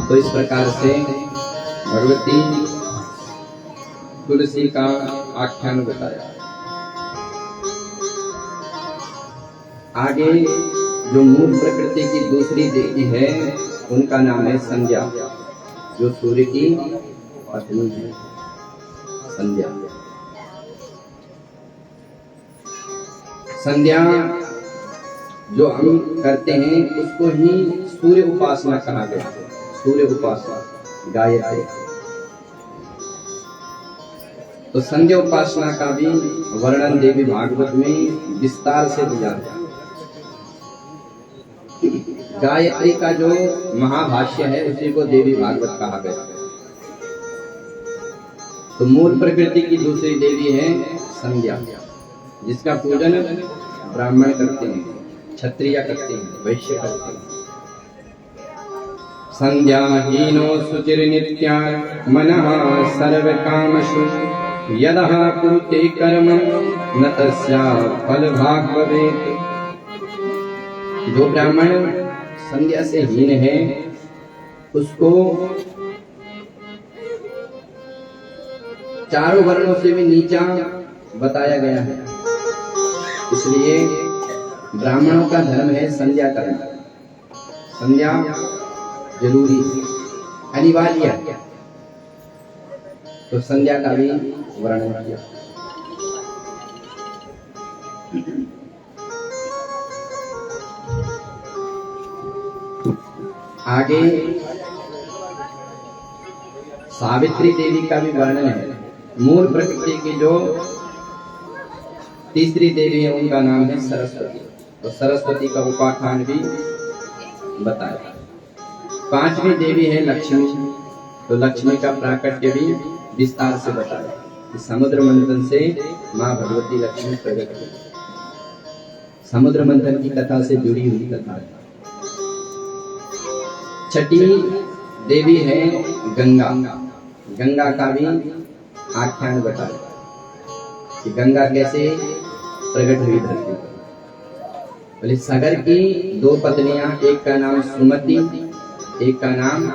तो इस प्रकार से भगवती तुलसी का आख्यान बताया। आगे जो मूल प्रकृति की दूसरी देवी है उनका नाम है संध्या, जो सूर्य की पत्नी है। संध्या संध्या जो हम करते हैं उसको ही सूर्य उपासना कहा गया है। सूर्य उपासना गायत्री। तो संध्या उपासना का भी वर्णन देवी भागवत में विस्तार से दिया है। गायत्री का जो महाभाष्य है उसी को देवी भागवत कहा गया है। तो मूल प्रकृति की दूसरी देवी है संध्या, जिसका पूजन ब्राह्मण करते हैं, क्षत्रिय करते हैं, वैश्य करते हैं। संध्या हीनो सुचिर नित्या मनः सर्व कामशु यदः कुरुते कर्मं न तस्या फलभाग् भवेत्। जो ब्राह्मण संध्या से हीन है उसको चारों वर्णों से भी नीचा बताया गया है। इसलिए ब्राह्मणों का धर्म है संध्या करना। संध्या जरूरी अनिवार्य है, तो संध्या का भी वर्णन किया। आगे सावित्री देवी का भी वर्णन है। मूल प्रकृति की जो तीसरी देवी है उनका नाम है सरस्वती, तो सरस्वती का उपाख्यान भी बताया। पांचवी देवी है लक्ष्मी, तो लक्ष्मी का प्राकट्य भी विस्तार से बताया कि समुद्र मंथन से माँ भगवती लक्ष्मी प्रकट हुई। समुद्र मंथन की कथा से जुड़ी हुई कथा है। छठी देवी है गंगा। गंगा का भी आख्यान बताया कि गंगा कैसे प्रकट हुई धरती पर। बोले सागर की दो पत्नियां, एक का नाम सुमति, एक का नाम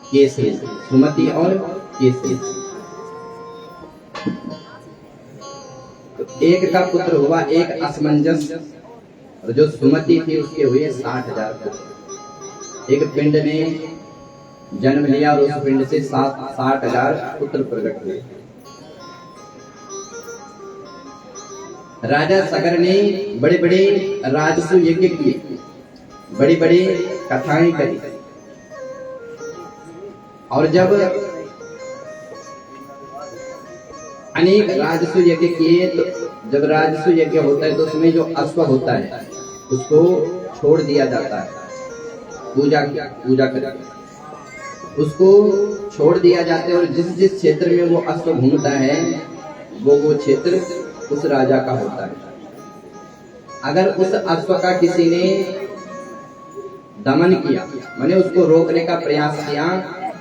केसरी। सुमति और केसरी, तो एक का पुत्र हुआ एक असमंजस, और जो सुमति थी उसके हुए 60,000 पुत्र। एक पिंड ने जन्म लिया और उस पिंड से 60,000 पुत्र प्रकट हुए। राजा सगर ने बड़े बड़े राजसु यज्ञ किए, बड़ी बड़ी कथाएं करी, और जब अनेक राजसु यज्ञ किए तो जब राजसु यज्ञ होता है तो उसमें जो अश्व होता है उसको छोड़ दिया जाता है। पूजा कर उसको छोड़ दिया जाता है, और जिस जिस क्षेत्र में वो अश्व घूमता है वो क्षेत्र उस राजा का होता है। अगर उस अश्व का किसी ने दमन किया, माने उसको रोकने का प्रयास किया,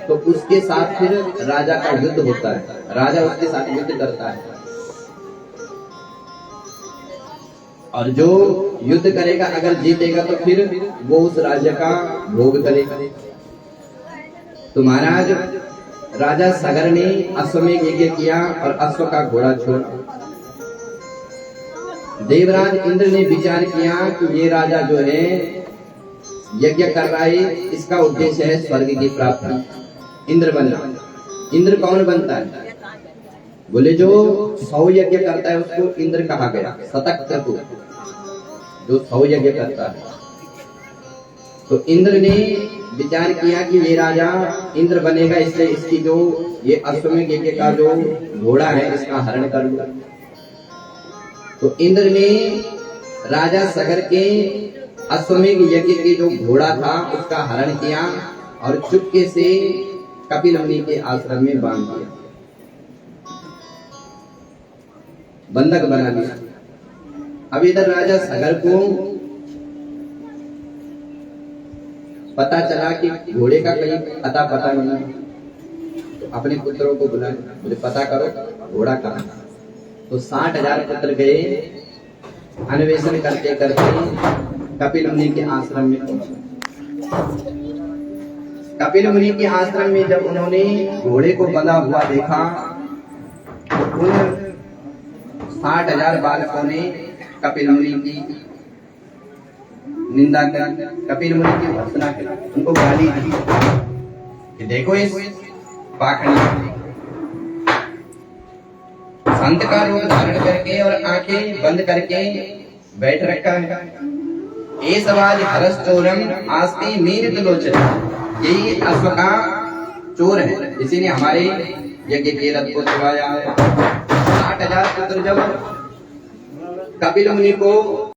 तो उसके साथ फिर राजा का युद्ध होता है। राजा उसके साथ युद्ध करता है, और जो युद्ध करेगा अगर जीतेगा तो फिर वो उस राजा का भोग करेगा। तो महाराज राजा सगर ने अश्वमेध यज्ञ किया और अश्व का घोड़ा छोड़ा। देवराज इंद्र ने विचार किया कि ये राजा जो है यज्ञ कर रहा है, इसका उद्देश्य है स्वर्ग की प्राप्ति, इंद्र बनना। इंद्र कौन बनता है? बोले जो 100 यज्ञ करता है उसको इंद्र कहा गया। शतक क्रतु, जो 100 यज्ञ करता है। तो इंद्र ने विचार किया कि ये राजा इंद्र बनेगा, इसलिए इसकी जो ये अश्वमेध यज्ञ का जो घोड़ा है इसका हरण कर लूं। तो इंद्र ने राजा सगर के अश्वमेध यज्ञ के जो घोड़ा था उसका हरण किया और चुपके से कपिल मुनि के आश्रम में बांध दिया, बंधक बना दिया। अब इधर राजा सगर को पता चला कि घोड़े का कहीं पता नहीं, तो अपने पुत्रों को बुलाया, बोले पता करो घोड़ा कहाँ। तो 60,000 पुत्र गए, अन्वेषण करते करते कपिल मुनि के आश्रम में पहुंचे। कपिल मुनि के आश्रम में जब उन्होंने घोड़े को बंधा हुआ देखा तो उन 60,000 बालकों ने कपिल मुनि की निंदा कर, कपिल मुनि की भर्त्सना की, उनको गाली दी कि देखो इस पाखंडी संत का रूप धारण करके और आंखें बंद करके बैठ रखा है। ये सवाल हरस चोरम आस्ती मीरित लोचन, यही अश्व का चोर है, इसी ने हमारे यज्ञ के रथ को चुराया है। 60,000 पुत्र जब कपिल मुनि को